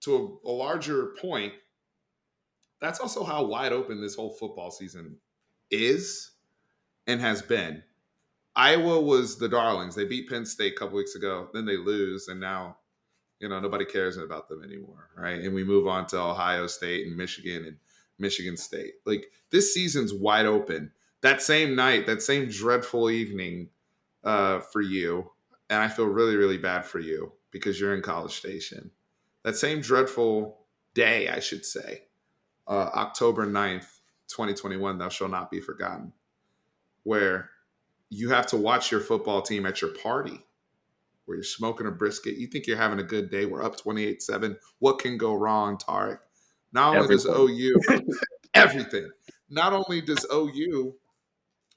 a larger point, that's also how wide open this whole football season is and has been. Iowa was the darlings. They beat Penn State a couple weeks ago. Then they lose, and now, nobody cares about them anymore, right? And we move on to Ohio State and Michigan State. Like, this season's wide open. That same night, that same dreadful evening for you, and I feel really, really bad for you because you're in College Station. That same dreadful day, I should say, October 9th, 2021, thou shall not be forgotten, where you have to watch your football team at your party, where you're smoking a brisket. You think you're having a good day. We're up 28-7. What can go wrong, Tarik? Not only does OU everything. Not only does OU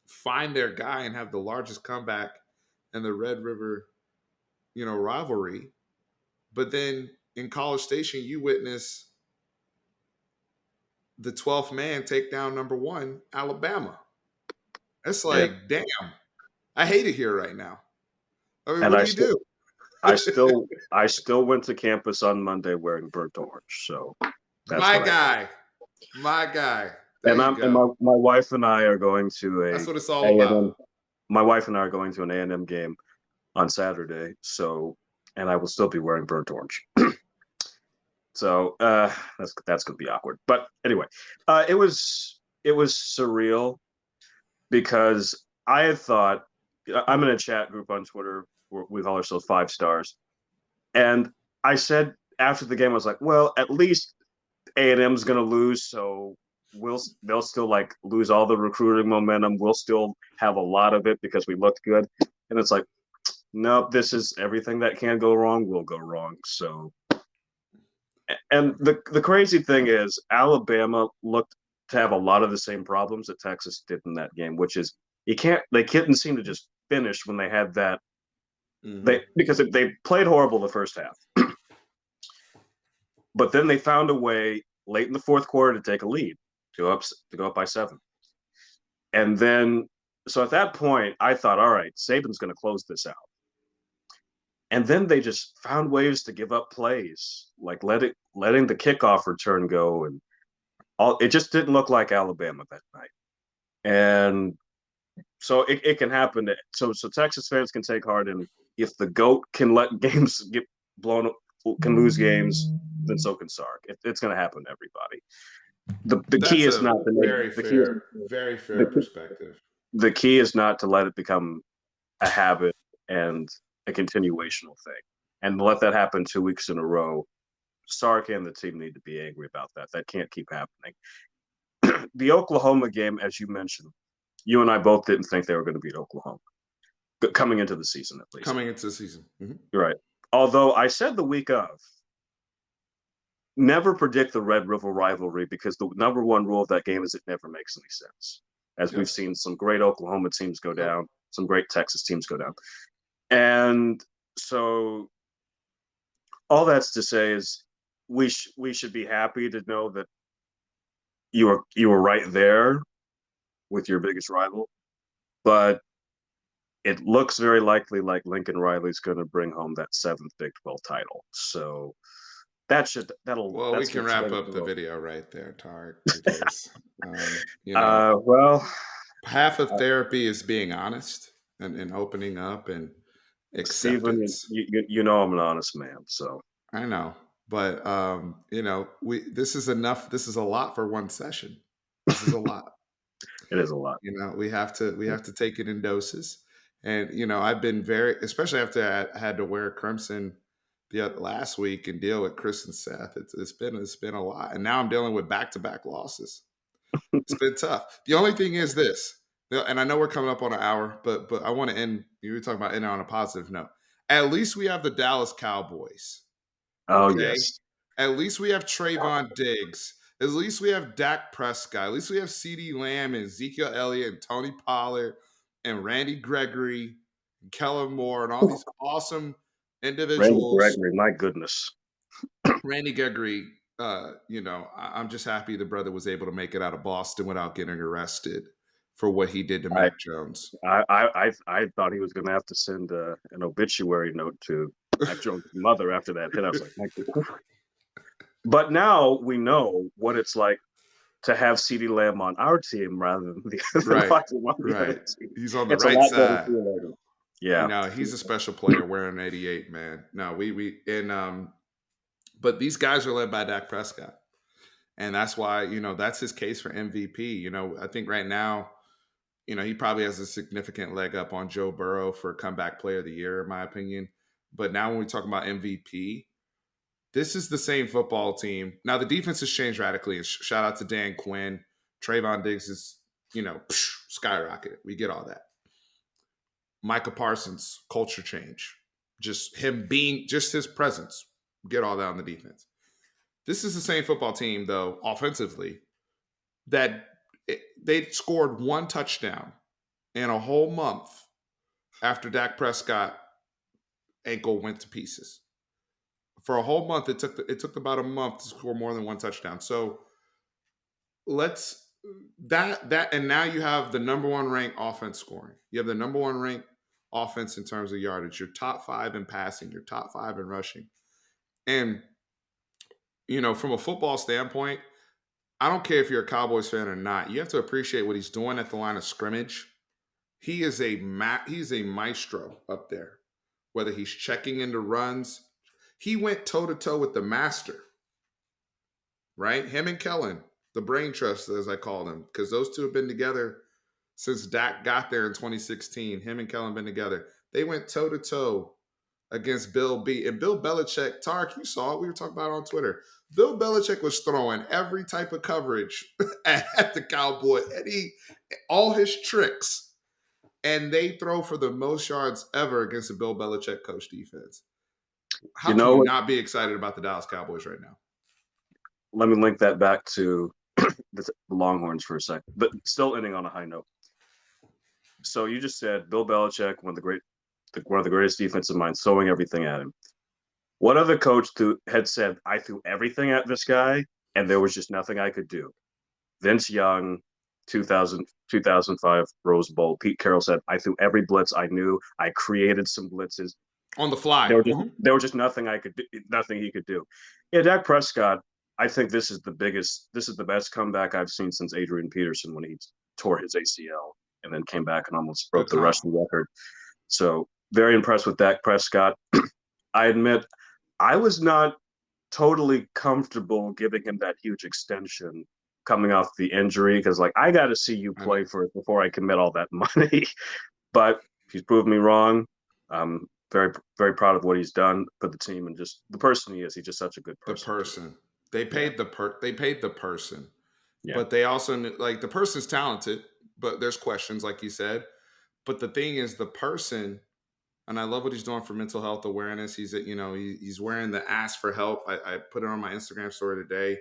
find their guy and have the largest comeback and the Red River, rivalry. But then in College Station, you witness the 12th man take down number one, Alabama. It's Yeah. like, damn, I hate it here right now. I mean, And what do you do? I still went to campus on Monday wearing burnt orange. So that's My what I did. guy. My guy. There And you my, go. my wife and I are going to That's what it's all A and about. M. My wife and I are going to an A&M game on Saturday. So, and I will still be wearing burnt orange. So that's going to be awkward. But anyway, it was surreal because I had thought I'm in a chat group on Twitter where we call ourselves 5 stars, and I said after the game I was like, well, at least A&M's going to lose, so they'll still like lose all the recruiting momentum. We'll still have a lot of it because we looked good, and it's like, nope, this is everything that can go wrong will go wrong. So, and the crazy thing is Alabama looked to have a lot of the same problems that Texas did in that game, which is they couldn't seem to just finish when they had that because they played horrible the first half, but then they found a way late in the fourth quarter to take a lead, to go up by 7, and then so at that point I thought, all right, Saban's going to close this out. And then they just found ways to give up plays, like letting the kickoff return go, and it just didn't look like Alabama that night. And so it can happen. So Texas fans can take heart, and if the GOAT can let games get blown, can lose games, then so can Sark. It's going to happen to everybody. The key That's is a not to make very fair the, perspective. the key is not to let it become a habit and a continuational thing, and let that happen 2 weeks in a row. Sark and the team need to be angry about that. That can't keep happening. The Oklahoma game, as you mentioned, you and I both didn't think they were going to beat Oklahoma coming into the season, at least. Coming into the season. Right. Although I said the week of, never predict the Red River rivalry because the number one rule of that game is it never makes any sense. As we've seen some great Oklahoma teams go down, some great Texas teams go down. And so all that's to say is we should be happy to know that you were right there with your biggest rival, but it looks very likely like Lincoln Riley's going to bring home that 7th Big 12 title. So Well, we can wrap up the video right there, Tarik, because well, half of therapy is being honest and opening up and acceptance. Steven, you know I'm an honest man, so I know, but this is enough. This is a lot for one session. This is a lot. It is a lot. We have to take it in doses. And I've been especially after I had to wear crimson last week and deal with Chris and Seth. It's been a lot, and now I'm dealing with back-to-back losses. It's been tough. The only thing is this, and I know we're coming up on an hour, but I want to end. You were talking about ending on a positive note. At least we have the Dallas Cowboys. Oh Okay? yes. At least we have Trayvon Diggs. At least we have Dak Prescott. At least we have CeeDee Lamb and Ezekiel Elliott and Tony Pollard and Randy Gregory and Kellen Moore and all these awesome individuals. Randy Gregory, my goodness. Randy Gregory, I'm just happy the brother was able to make it out of Boston without getting arrested for what he did to Mac Jones. I thought he was going to have to send an obituary note to Mac Jones' mother after that hit. I was like, but now we know what it's like to have CeeDee Lamb on our team rather than the right. Team. He's on the right side. Yeah, he's a special player wearing 88, man. No, but these guys are led by Dak Prescott, and that's why that's his case for MVP. I think right now, he probably has a significant leg up on Joe Burrow for comeback player of the year, in my opinion. But now when we talk about MVP, this is the same football team. Now the defense has changed radically. And shout out to Dan Quinn. Trayvon Diggs is, skyrocket. We get all that. Micah Parsons, culture change. Just him being, just his presence. Get all that on the defense. This is the same football team, though, offensively, that they scored one touchdown in a whole month after Dak Prescott ankle went to pieces. For a whole month, it took about a month to score more than one touchdown. So let's that and now you have the number one ranked offense scoring. You have the number one ranked offense in terms of yardage. You're top five in passing. You're top five in rushing. And from a football standpoint, I don't care if you're a Cowboys fan or not. You have to appreciate what he's doing at the line of scrimmage. He is he's a maestro up there. Whether he's checking into runs, he went toe to toe with the master, right? Him and Kellen, the brain trust, as I call them, because those two have been together since Dak got there in 2016. Him and Kellen been together. They went toe to toe against Bill B. And Bill Belichick, Tarik, you saw it. We were talking about it on Twitter. Bill Belichick was throwing every type of coverage at the Cowboy, and all his tricks. And they throw for the most yards ever against a Bill Belichick coach defense. How can you not be excited about the Dallas Cowboys right now? Let me link that back to the Longhorns for a second, but still ending on a high note. So you just said Bill Belichick, one of the greatest defensive minds, throwing everything at him. What other coach had said, I threw everything at this guy, and there was just nothing I could do? Vince Young, 2005 Rose Bowl. Pete Carroll said, I threw every blitz I knew. I created some blitzes. On the fly. There was just nothing nothing he could do. Yeah, Dak Prescott, I think this is the best comeback I've seen since Adrian Peterson when he tore his ACL and then came back and almost broke the rushing record. So very impressed with Dak Prescott. I admit I was not totally comfortable giving him that huge extension coming off the injury because, I got to see you play first before I commit all that money. But he's proved me wrong. I'm very, very proud of what he's done for the team and just the person he is. He's just such a good person. The person. They paid they paid the person. Yeah. But they also the person's talented, but there's questions, like you said. But the thing is, the person, and I love what he's doing for mental health awareness. He's wearing the ask for help. I put it on my Instagram story today.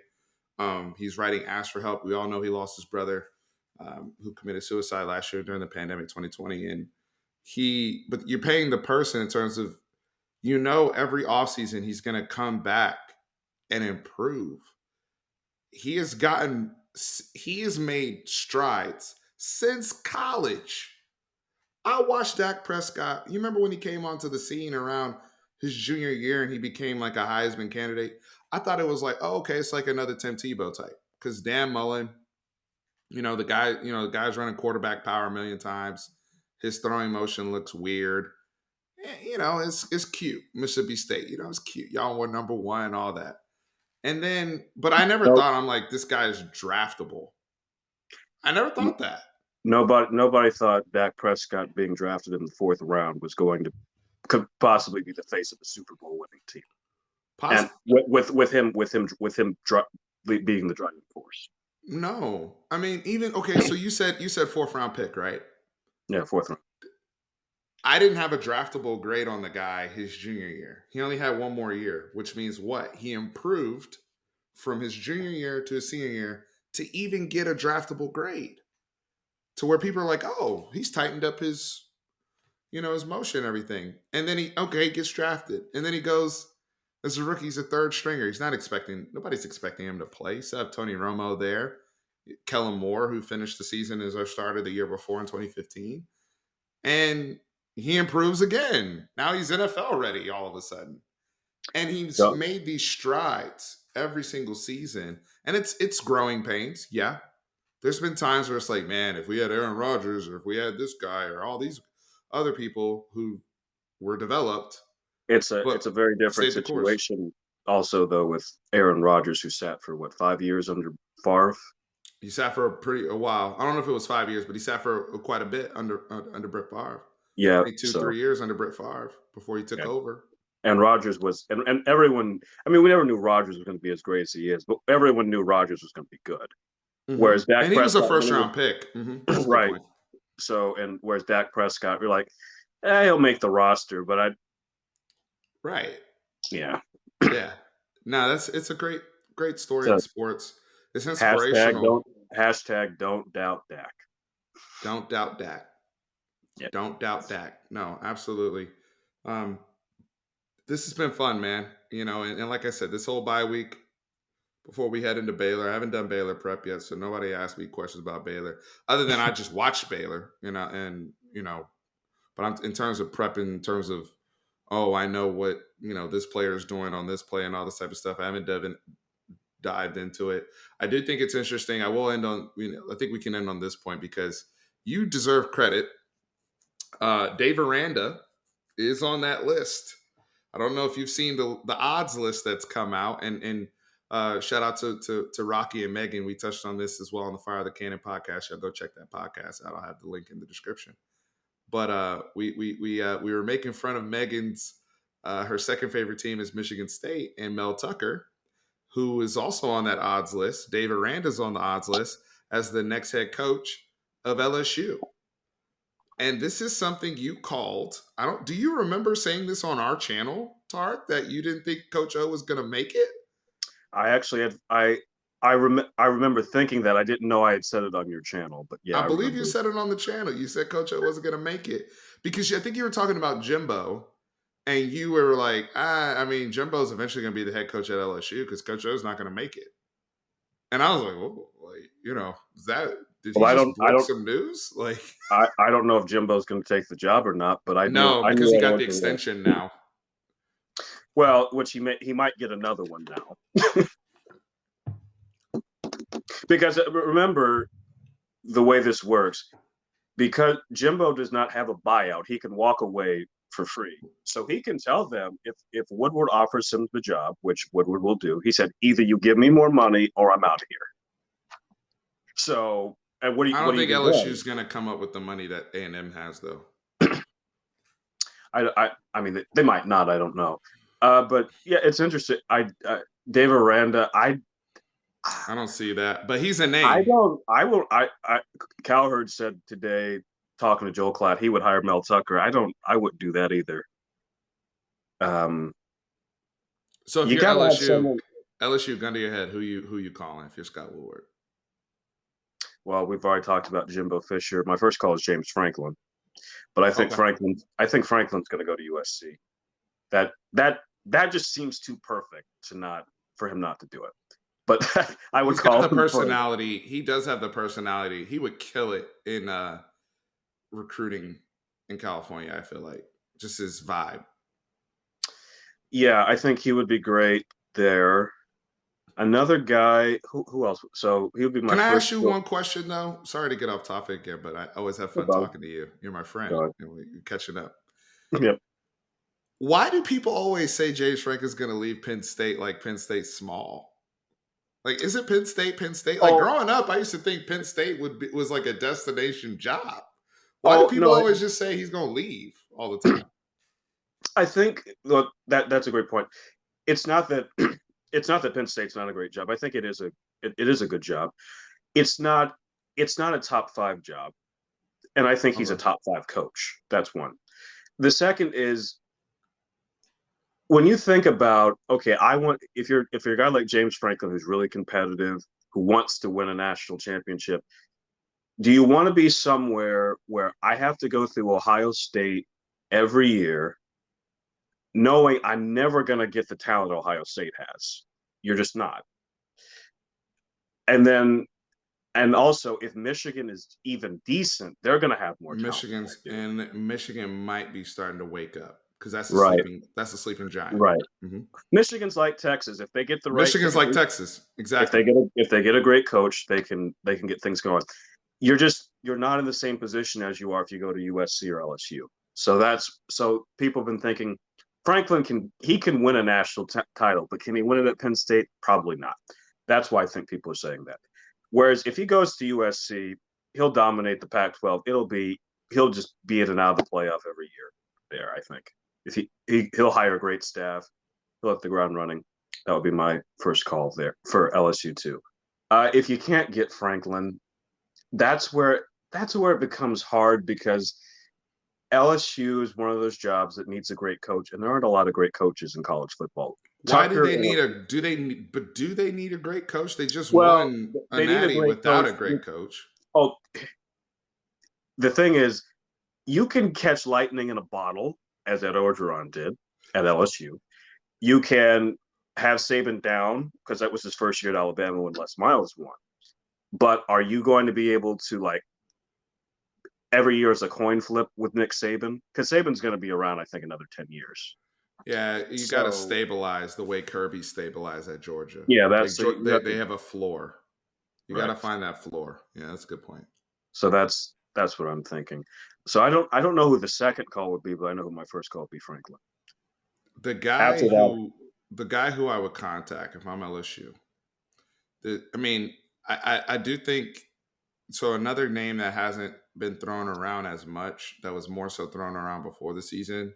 He's writing ask for help. We all know he lost his brother who committed suicide last year during the pandemic 2020. And but you're paying the person in terms of, every offseason he's going to come back and improve. He has made strides since college. I watched Dak Prescott. You remember when he came onto the scene around his junior year and he became like a Heisman candidate? I thought it was like, oh, okay, it's like another Tim Tebow type. Because Dan Mullen, the guy's running quarterback power a million times. His throwing motion looks weird. It's cute. Mississippi State, it's cute. Y'all were number one, all that. And then, but I never thought, I'm like, this guy is draftable. I never thought that. Nobody thought Dak Prescott being drafted in the 4th round could possibly be the face of a Super Bowl winning team. And with him being the driving force. No, I mean, even okay. So you said 4th round pick, right? Yeah, 4th round. I didn't have a draftable grade on the guy his junior year. He only had one more year, which means what? He improved from his junior year to his senior year to even get a draftable grade, to where people are like, oh, he's tightened up his, his motion and everything. And then he gets drafted. And then he goes, as a rookie, he's a 3rd stringer. Nobody's expecting him to play. So have Tony Romo there. Kellen Moore, who finished the season as our starter the year before in 2015. And he improves again. Now he's NFL ready all of a sudden. And he's made these strides every single season. And it's growing pains. Yeah. There's been times where it's like, man, if we had Aaron Rodgers or if we had this guy or all these other people who were developed. It's a very different situation also, though, with Aaron Rodgers, who sat for 5 years under Favre. He sat for a while. I don't know if it was 5 years, but he sat for quite a bit under Brett Favre. Yeah, 3 years under Brett Favre before he took over. And Rodgers was, and everyone. I mean, we never knew Rodgers was going to be as great as he is, but everyone knew Rodgers was going to be good. Mm-hmm. Whereas Dak Prescott, was a 1st round pick, right? So, and whereas Dak Prescott, we're like, he'll make the roster, but right. Yeah. Yeah. No, it's a great story in sports. It's inspirational. Hashtag don't doubt Dak. Don't doubt Dak. Yeah. Don't doubt Dak. No, absolutely. Um, this has been fun, man. And like I said, this whole bye week before we head into Baylor, I haven't done Baylor prep yet, so nobody asked me questions about Baylor other than I just watched Baylor, but I'm in terms of prep, in terms of, oh, I know what this player is doing on this play and all this type of stuff. I haven't dived into it. I do think it's interesting. I will end on, I think we can end on this point because you deserve credit. Dave Aranda is on that list. I don't know if you've seen the odds list that's come out, and shout out to Rocky and Megan. We touched on this as well on the Fire the Cannon podcast. Y'all go check that podcast out. I'll have the link in the description. But we were making fun of Megan's. Her second favorite team is Michigan State, and Mel Tucker, who is also on that odds list. Dave Aranda's on the odds list as the next head coach of LSU. And this is something you called. Do you remember saying this on our channel, Tarik, that you didn't think Coach O was going to make it? I actually had I remember thinking that. I didn't know I had said it on your channel, but yeah, I believe you said it on the channel. You said Coach O wasn't going to make it because I think you were talking about Jimbo, and you were like, I mean, Jimbo's eventually going to be the head coach at LSU because Coach O's not going to make it. And I was like, well, is that? Did he just break some news? Like, I don't know if Jimbo's going to take the job or not, but I know because he got the extension now. Well, which he might get another one now. Because remember the way this works, because Jimbo does not have a buyout, he can walk away for free. So he can tell them if Woodward offers him the job, which Woodward will do, he said, either you give me more money or I'm out of here. So, and I don't think LSU is going to come up with the money that A&M has, though. I mean, they might not. I don't know. But yeah, it's interesting. Dave Aranda, I don't see that, but he's a name. Cowherd said today, talking to Joel Klatt, he would hire Mel Tucker. I wouldn't do that either. So if you're LSU, gun to your head, who you calling if you're Scott Woodward? Well, we've already talked about Jimbo Fisher. My first call is James Franklin, but I think Franklin's going to go to USC. That just seems too perfect for him not to do it. But I would call him. The personality. He does have the personality. He would kill it in recruiting in California. I feel like just his vibe. Yeah, I think he would be great there. Another guy, who else? So he would be my. Can I ask you one question though? Sorry to get off topic again, but I always have fun talking to you. You're my friend, and we're catching up. Yep. Why do people always say James Franklin's going to leave Penn State like Penn State's small? Like, is it Penn State? Like, growing up, I used to think Penn State was like a destination job. Why do people always just say he's going to leave all the time? I think that's a great point. It's not that Penn State's not a great job. I think it is a good job. It's not a top 5 job, and I think he's a top 5 coach. That's one. The second is, when you think about, okay, if you're a guy like James Franklin who's really competitive, who wants to win a national championship, do you want to be somewhere where I have to go through Ohio State every year, knowing I'm never going to get the talent Ohio State has? You're just not. And also, if Michigan is even decent, they're going to have more talent. Michigan might be starting to wake up. Because that's a sleeping giant, right? Mm-hmm. Michigan's like Texas. If they get the right, Michigan's like Texas, exactly. If they get a great coach, they can get things going. You're not in the same position as you are if you go to USC or LSU. So people have been thinking Franklin can win a national title, but can he win it at Penn State? Probably not. That's why I think people are saying that. Whereas if he goes to USC, he'll dominate the Pac-12. He'll just be in and out of the playoff every year. There, I think. If he'll hire a great staff, he'll hit the ground running. That would be my first call there for LSU too. If you can't get Franklin, that's where it becomes hard, because LSU is one of those jobs that needs a great coach, and there aren't a lot of great coaches in college football. Why do they need do they need a great coach? They just won a natty without a great coach. Oh, the thing is, you can catch lightning in a bottle, as Ed Orgeron did at LSU. You can have Saban down because that was his first year at Alabama when Les Miles won. But are you going to be able to, like, every year is a coin flip with Nick Saban? Because Saban's going to be around, I think, another 10 years. Yeah, you got to So, stabilize the way Kirby stabilized at Georgia. yeah, Like that's so you have They to, have a floor. You got right. to find that floor. Yeah, that's a good point. So that's what I'm thinking. So I don't know who the second call would be, but I know who my first call would be, Franklin. The guy After that, who the guy who I would contact if I'm LSU. I mean, I do think so. Another name that hasn't been thrown around as much, that was more so thrown around before the season,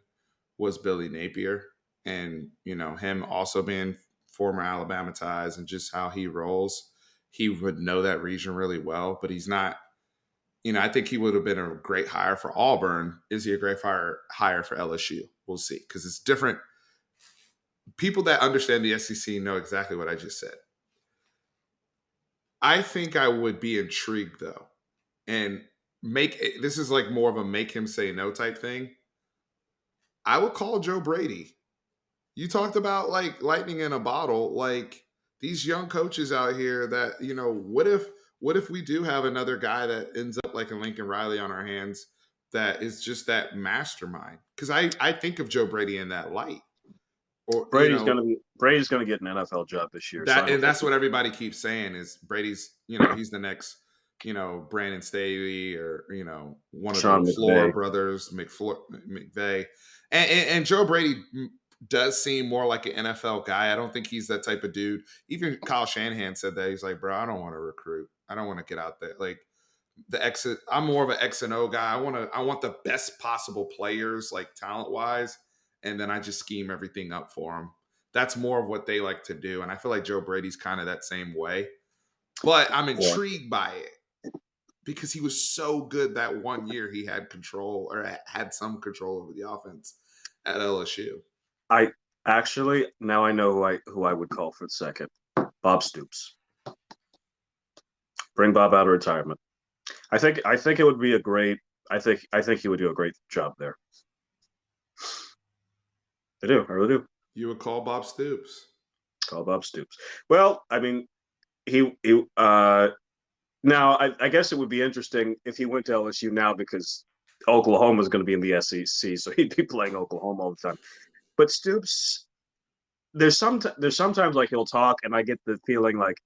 was Billy Napier, and him also being former Alabama ties and just how he rolls. He would know that region really well, but he's not. I think he would have been a great hire for Auburn. Is he a great hire for LSU? We'll see, because it's different. People that understand the SEC know exactly what I just said. I think I would be intrigued though, and this is like more of a make him say no type thing. I would call Joe Brady. You talked about like lightning in a bottle, like these young coaches out here that, what if we do have another guy that ends up like a Lincoln Riley on our hands that is just that mastermind? Because I think of Joe Brady in that light. Or, Brady's gonna get an NFL job this year, so I don't and think that's what everybody keeps saying is Brady's, he's the next, Brandon Staley or, one of the Sean LaFleur McVay. brothers, McVay. And Joe Brady does seem more like an NFL guy. I don't think he's that type of dude. Even Kyle Shanahan said that. He's like, bro, I don't want to recruit. I don't want to get out there. Like I'm more of an X and O guy. I want the best possible players, like talent wise, and then I just scheme everything up for them. That's more of what they like to do. And I feel like Joe Brady's kind of that same way. But I'm Yeah. intrigued by it because he was so good that one year he had control or had some control over the offense at LSU. I actually now I know who I would call for the second. Bob Stoops. Bring Bob out of retirement. I think it would be a great. I think he would do a great job there. I do. I really do. You would call Bob Stoops. Call Bob Stoops. Well, I mean, he now I guess it would be interesting if he went to LSU now because Oklahoma is going to be in the SEC, so he'd be playing Oklahoma all the time. But Stoops, there's sometimes like he'll talk, and I get the feeling like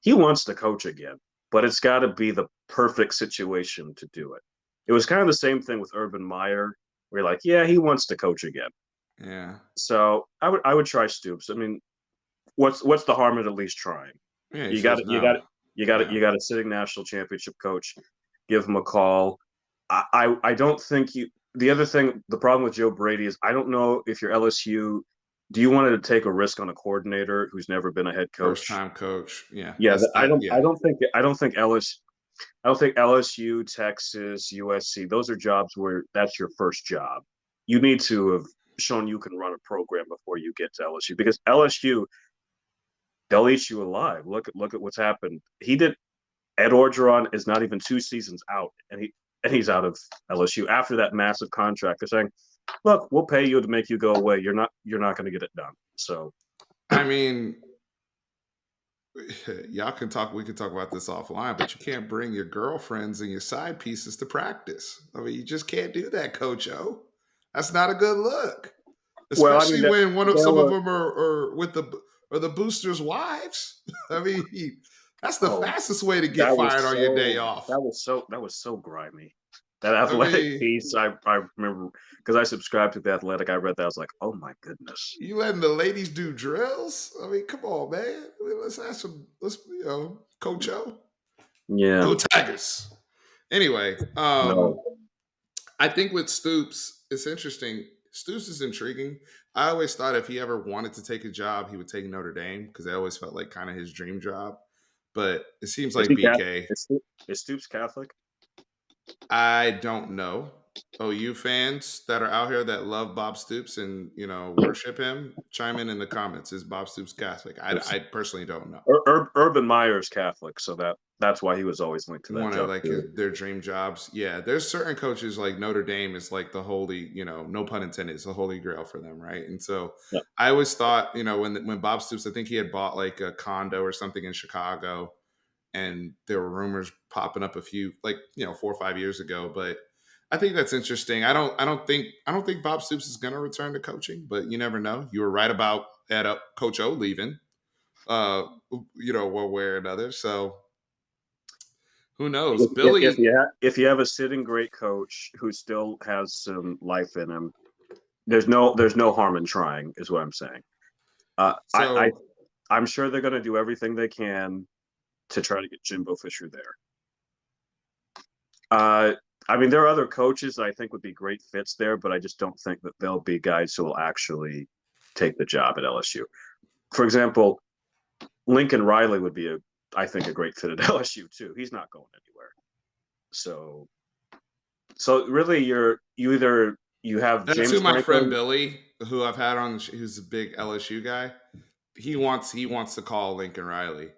he wants to coach again, but it's got to be the perfect situation to do it. It was kind of the same thing with Urban Meyer, where you're like, yeah, he wants to coach again. Yeah. So I would try Stoops. I mean, what's the harm in at least trying? Yeah, he You got says it. no. You got a sitting national championship coach. Give him a call. I don't think you. The other thing, the problem with Joe Brady is I don't know if you're LSU. Do you want to take a risk on a coordinator who's never been a head First coach? time coach. Yeah. Yeah, Yeah. I don't think LSU, Texas, USC. Those are jobs where that's your first job. You need to have shown you can run a program before you get to LSU because LSU they'll eat you alive. Look at what's happened. He did. Ed Orgeron is not even 2 seasons out, and he's out of LSU after that massive contract. They're saying, "Look, we'll pay you to make you go away. You're not going to get it done." So, I mean, y'all can talk. We can talk about this offline, but you can't bring your girlfriends and your side pieces to practice. I mean, you just can't do that, Coach O. That's not a good look, well, I mean, especially when some of were, them are with the boosters' wives. I mean, that's the oh, fastest way to get fired on your day off. that was so grimy. That I athletic mean, piece, I remember because I subscribed to the athletic. I read that. I was like, oh my goodness. you letting the ladies do drills? I mean, come on, man. Let's have some. Let's Coach O. Yeah, Go Tigers. Anyway, no, I think with Stoops, it's interesting. Stoops is intriguing. I always thought if he ever wanted to take a job, he would take Notre Dame because I always felt like kind of his dream job. But it seems is like he BK. is Stoops Catholic? I don't know. OU fans that are out here that love Bob Stoops and worship him, chime in the comments. Is Bob Stoops Catholic? I personally don't know. Urban Meyer's Catholic, so that's why he was always linked to that One of job like too. their dream jobs. Yeah, there's certain coaches like Notre Dame is like the holy, no pun intended, it's the holy grail for them, right? And so Yeah. I always thought, when Bob Stoops, I think he had bought like a condo or something in Chicago, and there were rumors popping up a few, like 4 or 5 years ago. But I think that's interesting. I don't think Bob Stoops is going to return to coaching, but you never know. You were right about Coach O leaving, uh, one way or another. So who knows? Billy. If you have a sitting great coach who still has some life in him, there's no harm in trying, is what I'm saying. Uh, I, I So I'm sure they're going to do everything they can to try to get Jimbo Fisher there. I mean, there are other coaches that I think would be great fits there, but I just don't think that they'll be guys who will actually take the job at LSU. For example, Lincoln Riley would be I think, a great fit at LSU too. He's not going anywhere. So, really, you have that's James who my friend Franklin. Billy, who I've had on, who's a big LSU guy. He wants to call Lincoln Riley.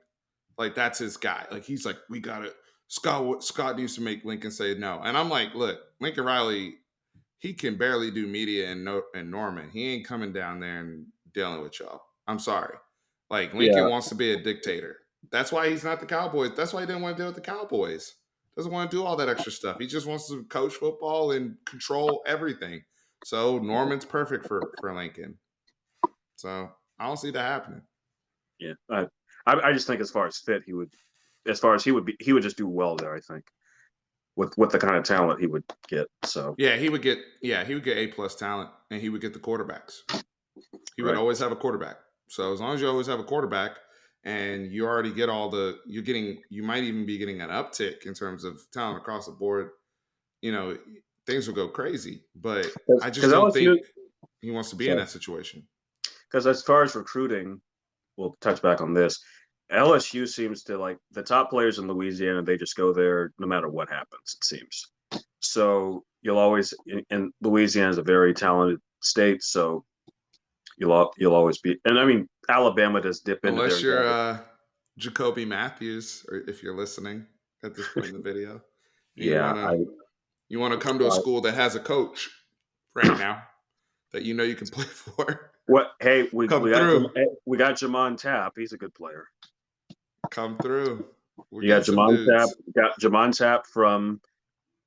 Like that's his guy. Like he's like, we got it. Scott needs to make Lincoln say no. And I'm like, look, Lincoln Riley, he can barely do media in Norman. He ain't coming down there and dealing with y'all. I'm sorry. Like Lincoln Yeah, wants to be a dictator. That's why he's not the Cowboys. That's why he didn't want to deal with the Cowboys. Doesn't want to do all that extra stuff. He just wants to coach football and control everything. So Norman's perfect for Lincoln. So I don't see that happening. yeah. I just think as far as fit, as far as he would just do well there. I think with the kind of talent he would get. So he would get A+ talent, and he would get the quarterbacks. He would right. always have a quarterback. So as long as you always have a quarterback, and you already get you might even be getting an uptick in terms of talent across the board. You know, things will go crazy. But I just Because don't think LSU, he wants to be in sorry, that situation. because as far as recruiting, we'll touch back on this. LSU seems to like the top players in Louisiana. They just go there no matter what happens. It seems so. You'll always and Louisiana is a very talented state, so you'll always be. And I mean, Alabama does dip into there. Unless you're Jacoby Matthews, or if you're listening at this point in the video, and you Yeah, wanna you wanna come to a school that has a coach right now that you can play for. what? Hey, Come through. We got Jamon Tap. He's a good player. Come through. We're You getting got some Jamon Tap. dudes. You got Jamon Tap from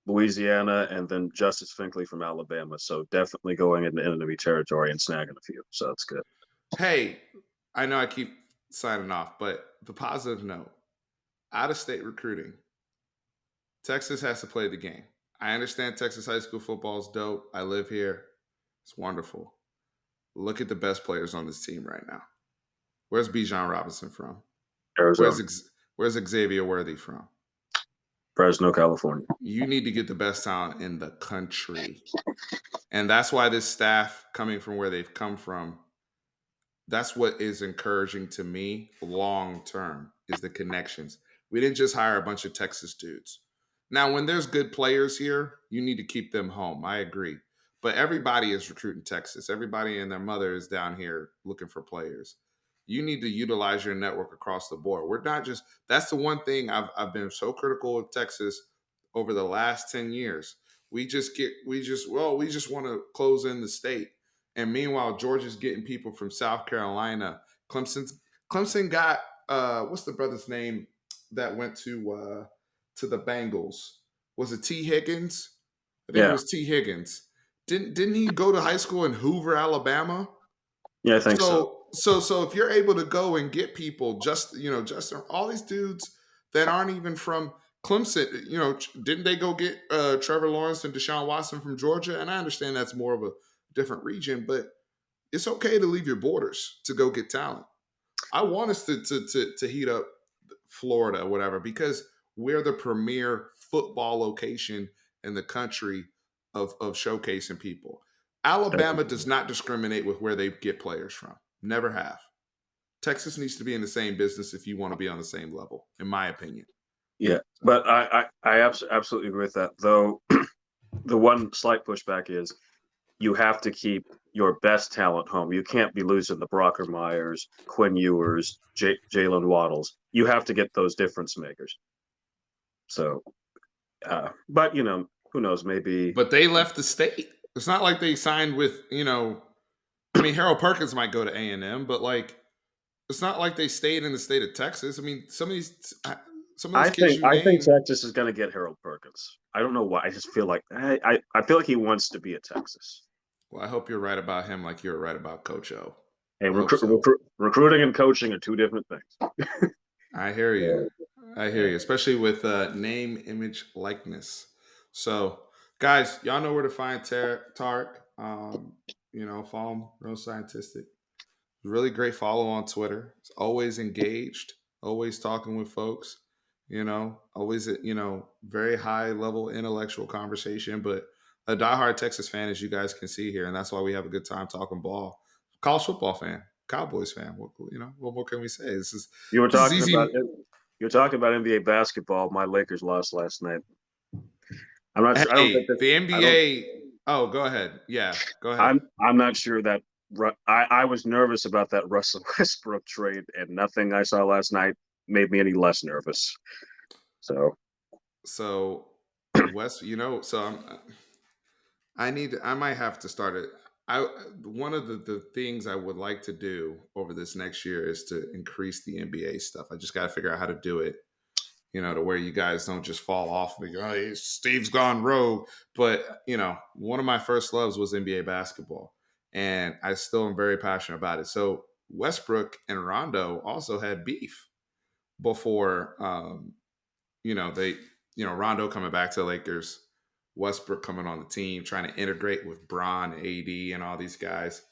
Louisiana, and then Justice Finkley from Alabama. So definitely going into enemy territory and snagging a few. So that's good. Hey, I know I keep signing off, but the positive note, out of state recruiting, Texas has to play the game. I understand Texas high school football is dope. I live here. It's wonderful. Look at the best players on this team right now. Where's Bijan Robinson from? Arizona, Where's Xavier Worthy from? Fresno, California. You need to get the best talent in the country. And that's why this staff, coming from where they've come from, that's what is encouraging to me long term is the connections. We didn't just hire a bunch of Texas dudes. Now, when there's good players here, you need to keep them home. I agree. But everybody is recruiting Texas. Everybody and their mother is down here looking for players. You need to utilize your network across the board. We're not just that's the one thing I've been so critical of Texas over the last 10 years. We just want to close in the state. And meanwhile, Georgia's getting people from South Carolina. Clemson got what's the brother's name that went to the Bengals? Was it T. Higgins? I think it Yeah, was T. Higgins. Didn't he go to high school in Hoover, Alabama? yeah, I think so. So if you're able to go and get people, just all these dudes that aren't even from Clemson, didn't they go get Trevor Lawrence and Deshaun Watson from Georgia? And I understand that's more of a different region, but it's okay to leave your borders to go get talent. I want us to heat up Florida or whatever because we're the premier football location in the country of showcasing people. Alabama does not discriminate with where they get players from. Never have. Texas needs to be in the same business if you want to be on the same level, in my opinion. Yeah, So, but I absolutely agree with that. Though the one slight pushback is you have to keep your best talent home. You can't be losing the Brockermeyers, Quinn Ewers, Jalen Waddles. You have to get those difference makers. So, but who knows? Maybe But they left the state. It's not like they signed with, I mean, Harold Perkins might go to A&M, but like it's not like they stayed in the state of Texas. I mean, some of these kids you I think name. Texas is going to get Harold Perkins. I don't know why. I just feel like I feel like he wants to be at Texas. Well, I hope you're right about him, like you're right about Coach O. Hey, I hope so. recruiting and coaching are two different things. I hear you. Yeah, I hear yeah. you, especially with name, image, likeness. So, guys, y'all know where to find Tarik. Follow him, real scientific. Really great follow on Twitter. He's always engaged, always talking with folks. Always very high level intellectual conversation. But a diehard Texas fan, as you guys can see here, and that's why we have a good time talking ball. College football fan, Cowboys fan. What more can we say? You were This is talking about easy. NBA basketball. My Lakers lost last night. I'm not sure. I don't think Hey, that. the I don't. NBA. Oh, go ahead. Yeah, go ahead. I'm not sure that. I was nervous about that Russell Westbrook trade, and nothing I saw last night made me any less nervous. So So West, so I might have to start it. I One of the things I would like to do over this next year is to increase the NBA stuff. I just got to figure out how to do it, to where you guys don't just fall off and go, oh, Steve's gone rogue. But, one of my first loves was NBA basketball, and I still am very passionate about it. So Westbrook and Rondo also had beef before, they, Rondo coming back to the Lakers, Westbrook coming on the team, trying to integrate with Bron, AD, and all these guys.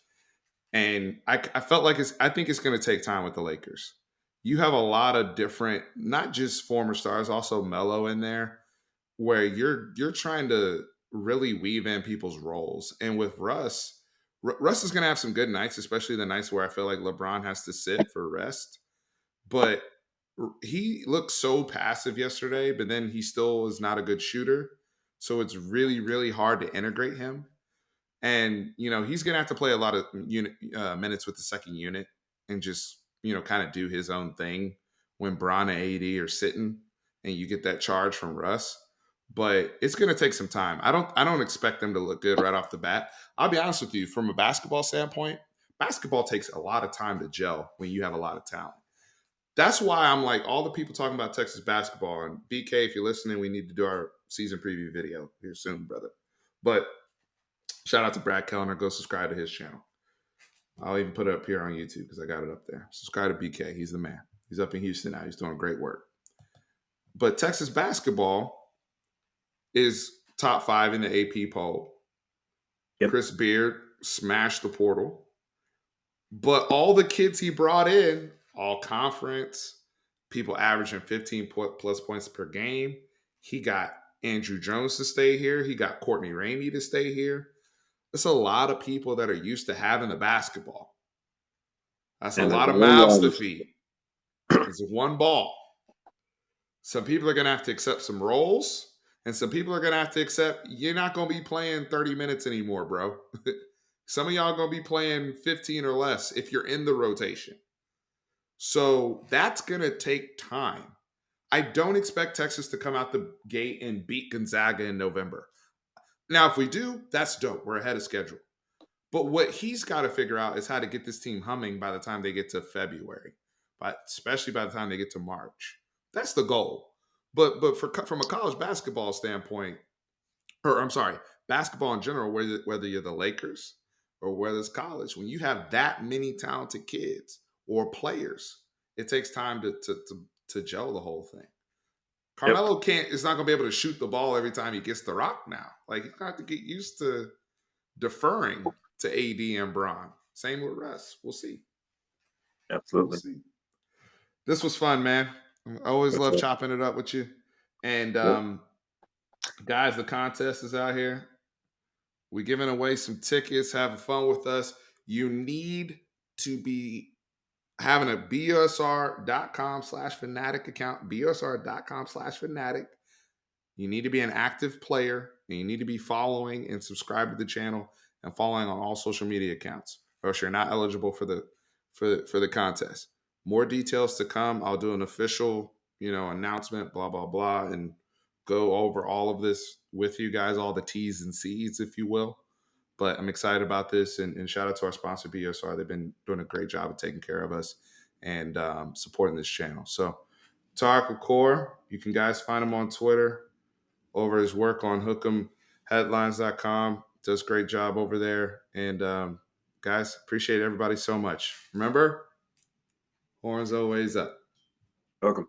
And I felt like I think it's going to take time with the Lakers. You have a lot of different, not just former stars, also Melo in there, where you're trying to really weave in people's roles. And with Russ, Russ is going to have some good nights, especially the nights where I feel like LeBron has to sit for rest. But he looked so passive yesterday, but then he still is not a good shooter. So it's really, really hard to integrate him. And he's going to have to play a lot of minutes with the second unit and just kind of do his own thing when Bron and AD are sitting, and you get that charge from Russ. But it's going to take some time. I don't expect them to look good right off the bat. I'll be honest with you, from a basketball standpoint, basketball takes a lot of time to gel when you have a lot of talent. That's why I'm like all the people talking about Texas basketball, and BK, if you're listening, we need to do our season preview video here soon, brother. But shout out to Brad Kellner. Go subscribe to his channel. I'll even put it up here on YouTube because I got it up there. Subscribe to BK. He's the man. He's up in Houston now. He's doing great work. But Texas basketball is top 5 in the AP poll. yep. Chris Beard smashed the portal. But all the kids he brought in, all conference, people averaging 15 plus points per game. He got Andrew Jones to stay here. He got Courtney Ramey to stay here. That's a lot of people that are used to having the basketball. That's a And there's lot of only mouths to one. feed. It's one ball. Some people are going to have to accept some roles, and some people are going to have to accept you're not going to be playing 30 minutes anymore, bro. Some of y'all are going to be playing 15 or less if you're in the rotation. So that's going to take time. I don't expect Texas to come out the gate and beat Gonzaga in November. Now, if we do, that's dope. We're ahead of schedule. But what he's got to figure out is how to get this team humming by the time they get to February, but especially by the time they get to March. That's the goal. But from a college basketball standpoint, or I'm sorry, basketball in general, whether you're the Lakers or whether it's college, when you have that many talented kids or players, it takes time to gel the whole thing. Yep. Carmelo is not going to be able to shoot the ball every time he gets the rock now. Like he's going to have to get used to deferring to AD and Bron. Same with Russ. We'll see. We'll Absolutely. see. This was fun, man. I always That's love it. chopping it up with you. And Yep. guys, the contest is out here. We're giving away some tickets, having fun with us. You need to be having a BSR.com/fanatic account, BSR.com/fanatic. You need to be an active player, and you need to be following and subscribe to the channel and following on all social media accounts, or else you're not eligible for the contest. More details to come. I'll do an official, announcement, blah blah blah, and go over all of this with you guys, all the T's and C's, if you will. But I'm excited about this, and shout out to our sponsor, BSR. They've been doing a great job of taking care of us and supporting this channel. So, Tarik, LaCour, you can guys find him on Twitter over his work on hook'emheadlines.com. Does a great job over there. And guys, appreciate everybody so much. Remember, horns always up. Welcome.